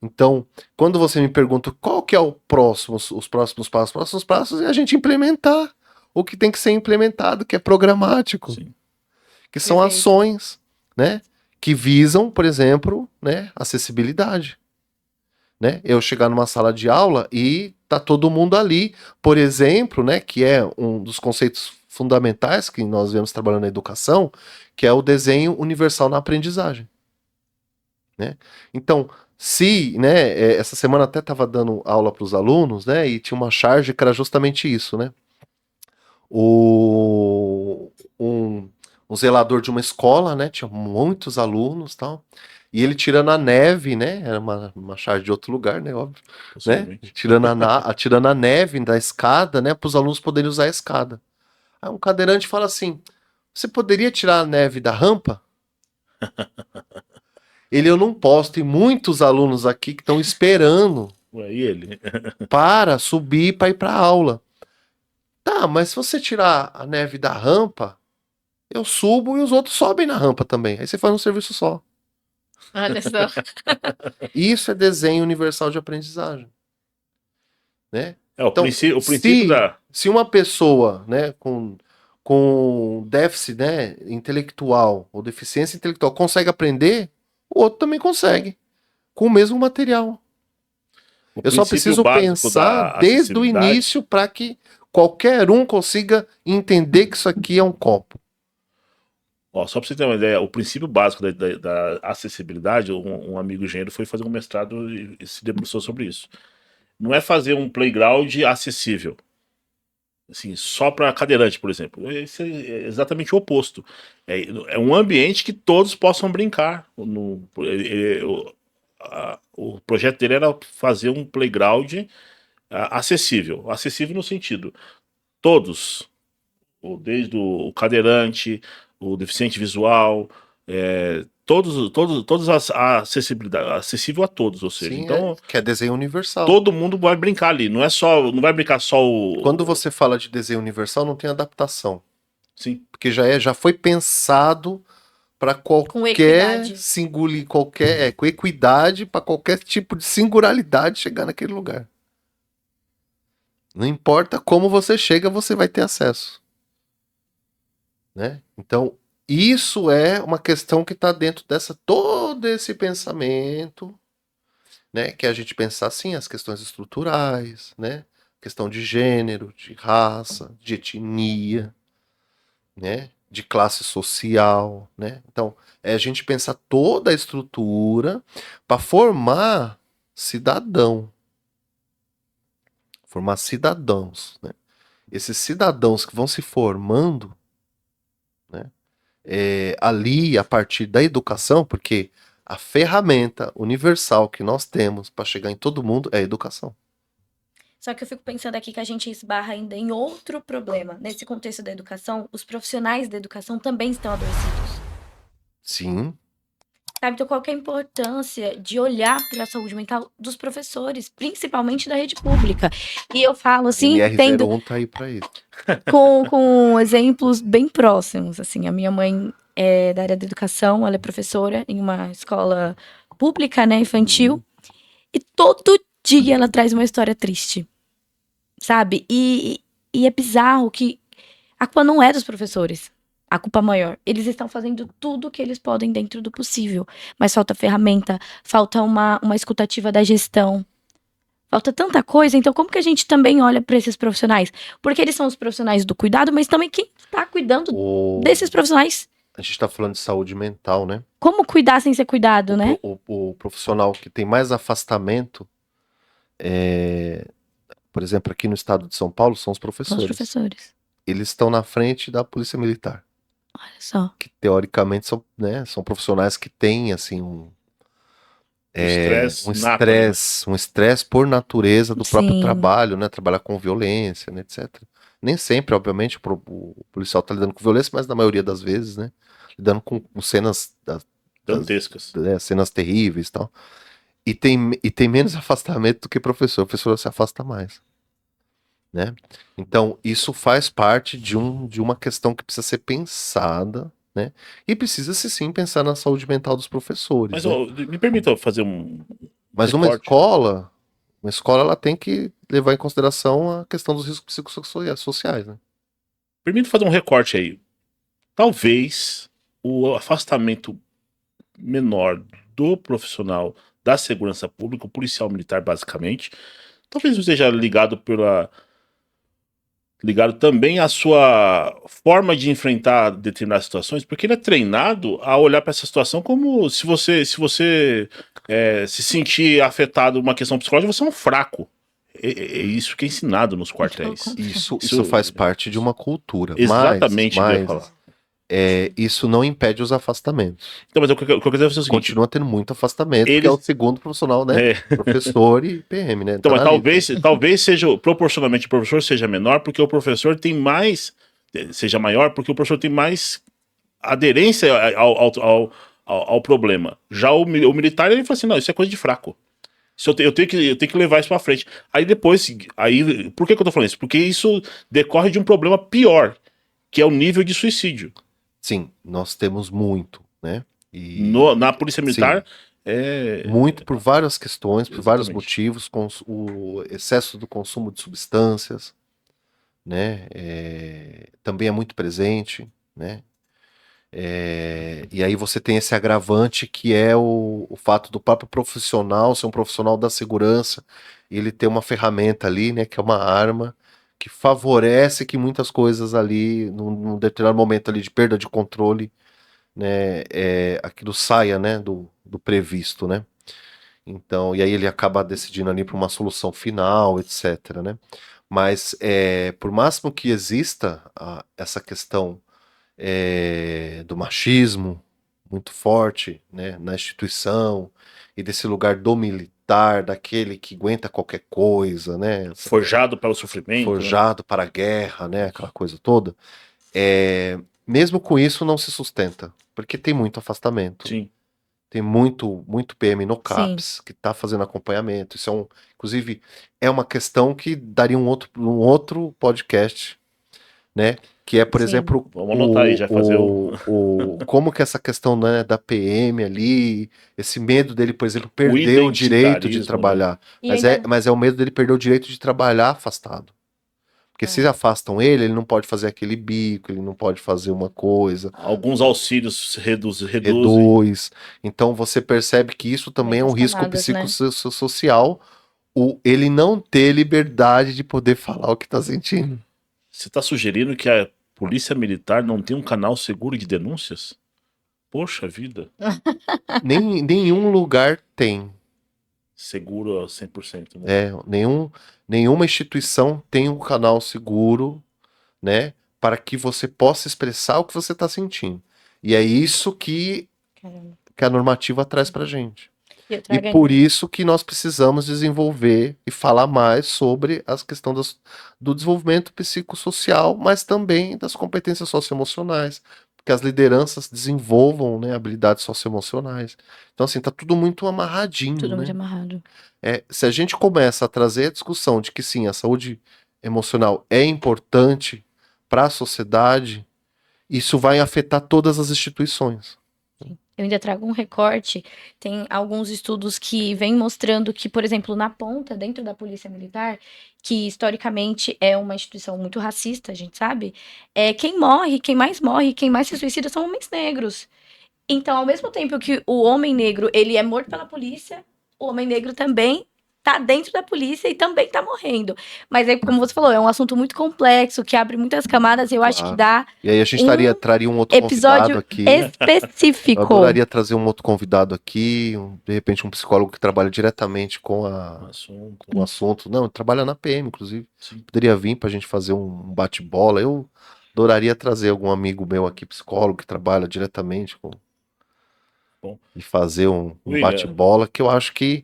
Então, quando você me pergunta qual que é os próximos passos é a gente implementar o que tem que ser implementado, que é programático. Sim. Que são Perfeito. ações, né, que visam, por exemplo, né, acessibilidade. Né? Eu chegar numa sala de aula e tá todo mundo ali, por exemplo, né, que é um dos conceitos fundamentais que nós vemos trabalhando na educação, que é o desenho universal na aprendizagem. Né? Então, se, né, essa semana até estava dando aula para os alunos, né, e tinha uma charge que era justamente isso, né? Um zelador de uma escola, né, tinha muitos alunos, tal, e ele tirando a neve, né, era uma charge de outro lugar, né, óbvio, né, tirando a neve da escada, né, para os alunos poderem usar a escada. Aí um cadeirante fala assim: você poderia tirar a neve da rampa? Eu não posso, tem muitos alunos aqui que estão esperando E ele? para subir para ir para a aula. Tá, mas se você tirar a neve da rampa, eu subo e os outros sobem na rampa também. Aí você faz um serviço só. Olha só. Isso é desenho universal de aprendizagem. Né? O Então, princípio da... se uma pessoa, né, com déficit, né, intelectual ou deficiência intelectual consegue aprender, o outro também consegue, com o mesmo material. Eu só preciso pensar desde o início para que qualquer um consiga entender que isso aqui é um copo. Só para você ter uma ideia, o princípio básico da acessibilidade, um amigo engenheiro foi fazer um mestrado e se debruçou sobre isso. Não é fazer um playground acessível, assim, só para cadeirante, por exemplo. Isso é exatamente o oposto. É um ambiente que todos possam brincar. O projeto dele era fazer um playground acessível. Acessível no sentido, todos, desde o cadeirante, o deficiente visual, todas a acessibilidade, acessível a todos, ou seja, Sim, então que é desenho universal. todo mundo vai brincar ali, não vai brincar só o... Quando você fala de desenho universal, não tem adaptação. Sim, Porque já foi pensado para Com qualquer equidade. com equidade, para qualquer tipo de singularidade chegar naquele lugar. Não importa como você chega, você vai ter acesso. Né? Então, isso é uma questão que está dentro todo esse pensamento, né? Que é a gente pensar assim, as questões estruturais, né? Questão de gênero, de raça, de etnia, né? De classe social, né? Então, é a gente pensar toda a estrutura para formar cidadão, formar cidadãos, né? Esses cidadãos que vão se formando, né? Ali a partir da educação, porque a ferramenta universal que nós temos para chegar em todo mundo é a educação. Só que eu fico pensando aqui que a gente esbarra ainda em outro problema. Nesse contexto da educação, os profissionais da educação também estão adoecidos. Sim, Sabe? Então, qual que é a importância de olhar para a saúde mental dos professores, principalmente da rede pública? E eu falo assim, tendo NR01 tá aí para isso. com exemplos bem próximos. Assim, a minha mãe é da área da educação, ela é professora em uma escola pública, né, infantil, e todo dia ela traz uma história triste, sabe? E é bizarro que a culpa não é dos professores. A culpa maior. Eles estão fazendo tudo o que eles podem dentro do possível. Mas falta ferramenta, falta uma escutativa da gestão. Falta tanta coisa. Então, como que a gente também olha para esses profissionais? Porque eles são os profissionais do cuidado, mas também quem está cuidando desses profissionais? A gente está falando de saúde mental, né? Como cuidar sem ser cuidado, né? O profissional que tem mais afastamento, por exemplo, aqui no estado de São Paulo, são os São os professores. professores. Eles estão na frente da Polícia Militar, Olha só. que teoricamente são, né, são profissionais que têm assim um estresse nato, né? estresse por natureza do próprio Sim. trabalho, né? Trabalhar com violência, né, etc. Nem sempre, obviamente, o policial está lidando com violência, mas na maioria das vezes, né? Lidando com cenas Dantescas. cenas terríveis e tal. E tem menos afastamento do que professor. O professor se afasta mais. Né? Então, isso faz parte de uma questão que precisa ser pensada, né? E precisa-se sim pensar na saúde mental dos professores. Mas né? ó, me permita fazer um Mas recorte. uma escola ela tem que levar em consideração a questão dos riscos psicossociais, né? Permita fazer um recorte aí. Talvez o afastamento menor do profissional da segurança pública, o policial militar basicamente, talvez esteja ligado também à sua forma de enfrentar determinadas situações, porque ele é treinado a olhar para essa situação como se você se sentir afetado uma questão psicológica, você é um fraco. É isso que é ensinado nos quartéis. Isso faz parte de uma cultura. Exatamente o que eu ia Mas falar. isso não impede os afastamentos. Então, mas o que eu quero dizer é o seguinte. Continua tendo muito afastamento, porque é o segundo profissional, né? Professor e PM, né? Então, Tá mas talvez seja, proporcionalmente, o professor seja menor, porque o professor tem mais, seja maior, porque o professor tem mais aderência ao problema. Já o militar, ele fala assim, não, isso é coisa de fraco. Eu tenho que levar isso pra frente. Aí depois, por que eu tô falando isso? Porque isso decorre de um problema pior, que é o nível de suicídio. Sim, nós temos muito, né? Na Polícia Militar, muito por várias questões, por vários Exatamente. motivos, com o excesso do consumo de substâncias, né? Também é muito presente, né? E aí você tem esse agravante que é o fato do próprio profissional ser um profissional da segurança, e ele ter uma ferramenta ali, né? Que é uma arma que favorece que muitas coisas ali, num determinado momento ali de perda de controle, né? Aquilo saia, né? Do previsto, né? Então, e aí ele acaba decidindo ali para uma solução final, etc, né? Mas por máximo que exista essa questão do machismo muito forte, né, na instituição, e desse lugar do militar, daquele que aguenta qualquer coisa, né? Forjado para o sofrimento. Forjado para a guerra, né? Aquela coisa toda. Mesmo com isso não se sustenta, porque tem muito afastamento. Sim. tem muito PM no CAPS que está fazendo acompanhamento. Isso inclusive, é uma questão que daria um outro podcast, né? Que é, por exemplo, Vamos anotar aí, já fazer como que essa questão, né, da PM ali, esse medo dele, por exemplo, perder o direito de trabalhar. Né? Mas é o medo dele perder o direito de trabalhar afastado. Porque se afastam ele não pode fazer aquele bico, ele não pode fazer uma coisa. Alguns auxílios reduzem. Então você percebe que isso também é um risco psicossocial, ele não ter liberdade de poder falar o que está sentindo. Você está sugerindo que a Polícia Militar não tem um canal seguro de denúncias? Poxa vida. Nenhum lugar tem. Seguro a 100%. Né? Nenhuma instituição tem um canal seguro, né, para que você possa expressar o que você está sentindo. E é isso que a normativa traz para gente. E por isso que nós precisamos desenvolver e falar mais sobre as questões do desenvolvimento psicossocial, mas também das competências socioemocionais, que as lideranças desenvolvam, né, habilidades socioemocionais. Então, assim, tá tudo muito amarradinho. Tudo muito amarrado. Se a gente começa a trazer a discussão de que sim, a saúde emocional é importante para a sociedade, isso vai afetar todas as instituições. Eu ainda trago um recorte, tem alguns estudos que vêm mostrando que, por exemplo, na ponta, dentro da Polícia Militar, que historicamente é uma instituição muito racista, a gente sabe, quem mais morre, quem mais se suicida são homens negros. Então, ao mesmo tempo que o homem negro, ele é morto pela polícia, o homem negro também tá dentro da polícia e também tá morrendo. Mas aí, como você falou, é um assunto muito complexo, que abre muitas camadas, eu acho que dá. E aí a gente traria um outro episódio convidado aqui. Específico. Eu adoraria trazer um outro convidado aqui, de repente um psicólogo que trabalha diretamente com o assunto. Não, trabalha na PM, inclusive. Sim. Poderia vir pra gente fazer um bate-bola. Eu adoraria trazer algum amigo meu aqui, psicólogo, que trabalha diretamente com... E fazer um bate-bola, que eu acho que...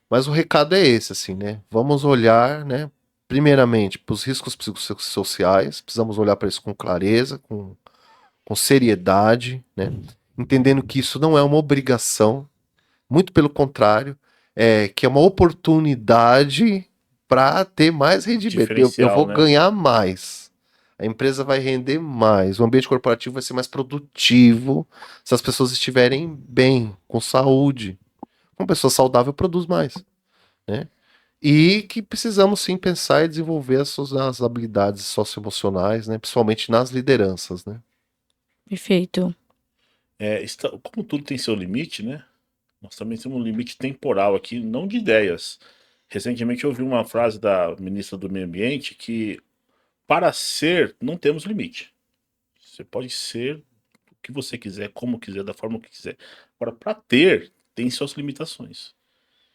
Mas o recado é esse, assim, né? Vamos olhar, né? Primeiramente, para os riscos psicossociais. Precisamos olhar para isso com clareza, com seriedade, né? Entendendo que isso não é uma obrigação, muito pelo contrário, que é uma oportunidade para ter mais rendimento. Eu vou ganhar mais. A empresa vai render mais. O ambiente corporativo vai ser mais produtivo se as pessoas estiverem bem, com saúde. Uma pessoa saudável produz mais, né? E que precisamos sim pensar e desenvolver as habilidades socioemocionais, né? Principalmente nas lideranças, né? Perfeito. Como tudo tem seu limite, né? Nós também temos um limite temporal aqui, não de ideias. Recentemente eu ouvi uma frase da ministra do Meio Ambiente que para ser não temos limite. Você pode ser o que você quiser, como quiser, da forma que quiser. Agora, para ter tem suas limitações.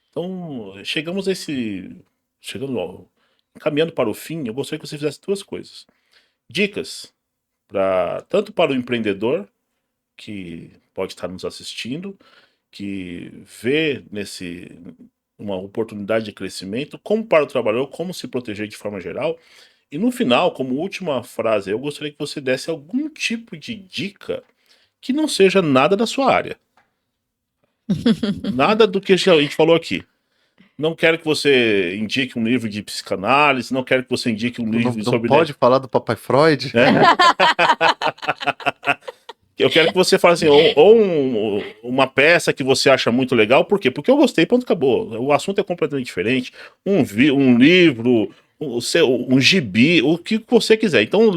Então, caminhando para o fim, eu gostaria que você fizesse duas coisas. Dicas, tanto para o empreendedor, que pode estar nos assistindo, que vê uma oportunidade de crescimento, como para o trabalhador, como se proteger de forma geral. E no final, como última frase, eu gostaria que você desse algum tipo de dica que não seja nada da sua área. Nada do que a gente falou aqui. Não quero que você indique um livro de psicanálise, não quero que você indique um livro sobre... Não pode falar do Papai Freud? Eu quero que você fale assim, ou uma peça que você acha muito legal, por quê? Porque eu gostei, ponto, acabou. O assunto é completamente diferente. Um livro, um gibi, o que você quiser. Então,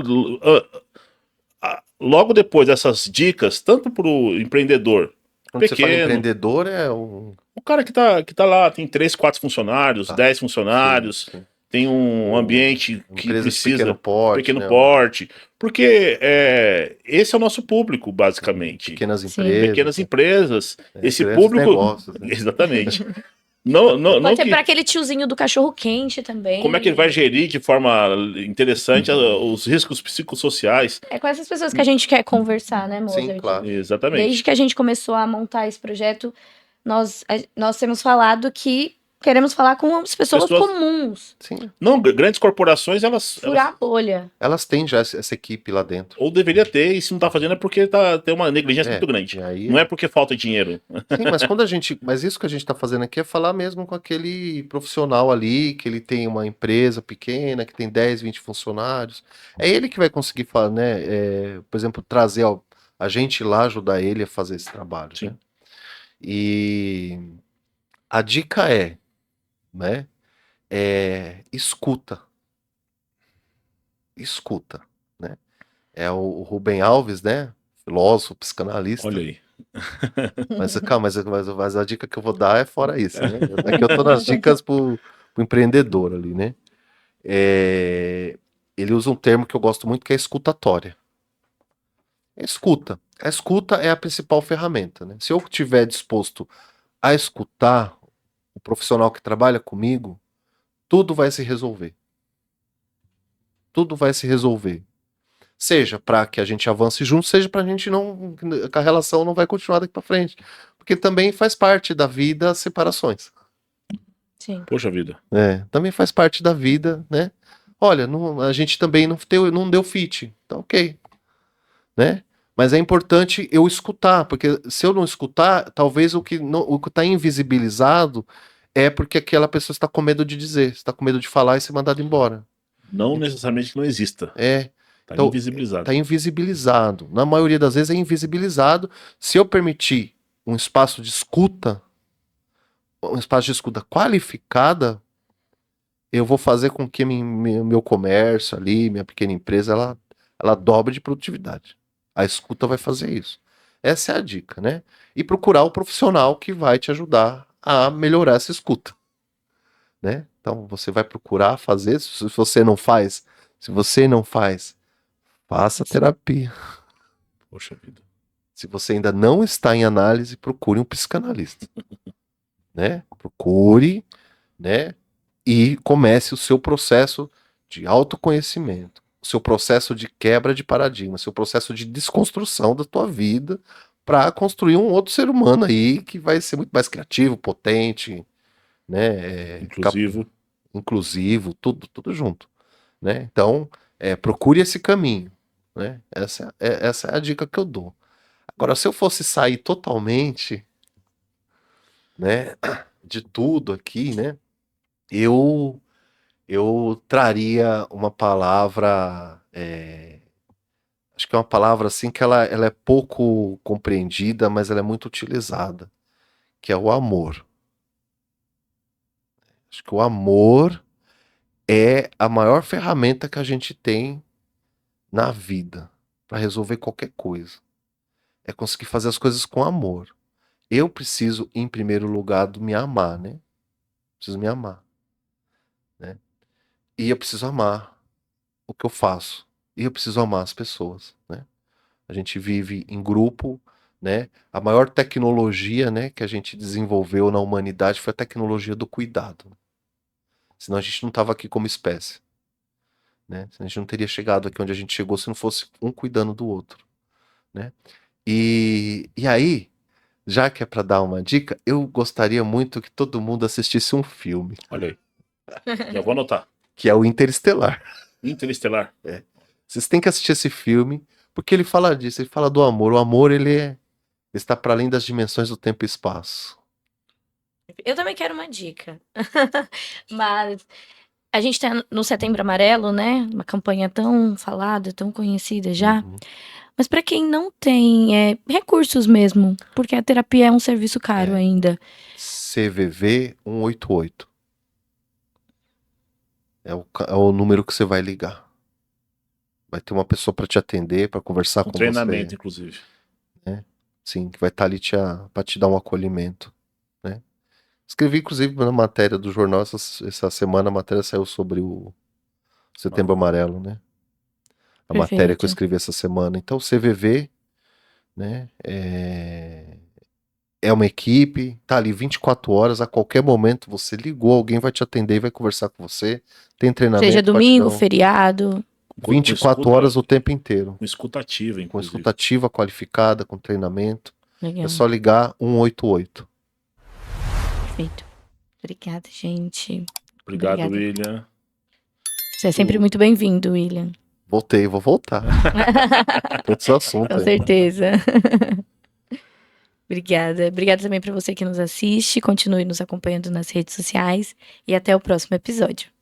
logo depois dessas dicas, tanto para o empreendedor Quando pequeno... Você fala empreendedor, é o cara que tá lá, tem 3, 4 funcionários, 10 funcionários, sim. Tem um ambiente que precisa... Pequeno porte. Porque esse é o nosso público, basicamente. Pequenas empresas. Esse público... Negócios, né? Exatamente. Pode ser para aquele tiozinho do cachorro quente também. Como é que ele vai gerir de forma interessante os riscos psicossociais? É com essas pessoas que a gente quer conversar, né, Mozart? Sim, claro. Exatamente. Desde que a gente começou a montar esse projeto, nós temos falado que queremos falar com as pessoas Pessoas- comuns. Sim. Não, grandes corporações, elas Furar a bolha. Elas têm já essa equipe lá dentro. ou deveria ter, e se não tá fazendo é porque tem uma negligência muito grande. E aí, Não é porque falta dinheiro. sim, mas mas isso que a gente tá fazendo aqui é falar mesmo com aquele profissional ali, que ele tem uma empresa pequena, que tem 10, 20 funcionários. É ele que vai conseguir falar, né? Por exemplo, trazer a gente lá, ajudar ele a fazer esse trabalho, Sim. né? E a dica né? Escuta. Escuta, né? É o Rubem Alves, né? Filósofo, psicanalista. Olha aí. Mas calma, mas a dica que eu vou dar é fora isso, né? Aqui eu tô nas dicas pro empreendedor ali, né? Ele usa um termo que eu gosto muito que é escutatória. Escuta. A escuta é a principal ferramenta, né? Se eu estiver disposto a escutar o profissional que trabalha comigo, tudo vai se resolver. Tudo vai se resolver. Seja para que a gente avance junto, seja para a gente não, que a relação não vai continuar daqui para frente, porque também faz parte da vida as separações. Sim. Poxa vida. Também faz parte da vida, né? Olha, a gente também não deu fit, tá ok, né? Mas é importante eu escutar, porque se eu não escutar, talvez o que está invisibilizado é porque aquela pessoa está com medo de dizer, está com medo de falar e ser mandado embora. Não necessariamente que não exista. Tá Então, invisibilizado. Está invisibilizado. Na maioria das vezes é invisibilizado. Se eu permitir um espaço de escuta qualificada, eu vou fazer com que meu comércio ali, minha pequena empresa, ela dobre de produtividade. A escuta vai fazer isso. Essa é a dica, né? E procurar o profissional que vai te ajudar a melhorar essa escuta, né? Então você vai procurar fazer. Se você não faz, faça terapia. Poxa vida. Se você ainda não está em análise, procure um psicanalista, né? Procure, né? E comece o seu processo de autoconhecimento, o seu processo de quebra de paradigma, o seu processo de desconstrução da tua vida para construir um outro ser humano aí que vai ser muito mais criativo, potente, né? Inclusivo, tudo junto, né? Então, procure esse caminho, né? Essa é a dica que eu dou. Agora, se eu fosse sair totalmente, né, de tudo aqui, né, eu traria uma palavra, acho que é uma palavra assim que ela é pouco compreendida, mas ela é muito utilizada, que é o amor. Acho que o amor é a maior ferramenta que a gente tem na vida para resolver qualquer coisa. É conseguir fazer as coisas com amor. Eu preciso, em primeiro lugar, me amar, né? Preciso me amar, né? E eu preciso amar o que eu faço. E eu preciso amar as pessoas, né? A gente vive em grupo, né? A maior tecnologia, né, que a gente desenvolveu na humanidade foi a tecnologia do cuidado. Senão a gente não estava aqui como espécie, né? A gente não teria chegado aqui onde a gente chegou se não fosse um cuidando do outro, né? E aí, já que é para dar uma dica, eu gostaria muito que todo mundo assistisse um filme, Olha aí. Já vou anotar. que é o Interestelar. Interestelar. Vocês têm que assistir esse filme, porque ele fala disso, ele fala do amor. O amor, ele está para além das dimensões do tempo e espaço. Eu também quero uma dica. Mas a gente tá no Setembro Amarelo, né? Uma campanha tão falada, tão conhecida já. Uhum. Mas para quem não tem recursos mesmo, porque a terapia é um serviço caro ainda. CVV 188. É o número que você vai ligar. Vai ter uma pessoa para te atender, para conversar com treinamento, você. inclusive. Sim, que vai estar ali para te dar um acolhimento, né? Escrevi, inclusive, na matéria do jornal, essa semana a matéria saiu sobre o Setembro Amarelo, né? A matéria que eu Perfeito. escrevi essa semana. Então, o CVV, né, é uma equipe, tá ali 24 horas, a qualquer momento você ligou, alguém vai te atender e vai conversar com você. Tem treinamento. Seja pra te domingo, dar feriado. 24 horas o tempo inteiro. Com escutativa, Com inclusive. escutativa qualificada, com treinamento. Legal. É só ligar 188. Perfeito. Obrigada, gente. Obrigado, Obrigada. William. Você é sempre muito bem-vindo, William. Voltei, vou voltar. Outros assuntos Com aí. certeza. Obrigada. Obrigada também para você que nos assiste. Continue nos acompanhando nas redes sociais. E até o próximo episódio.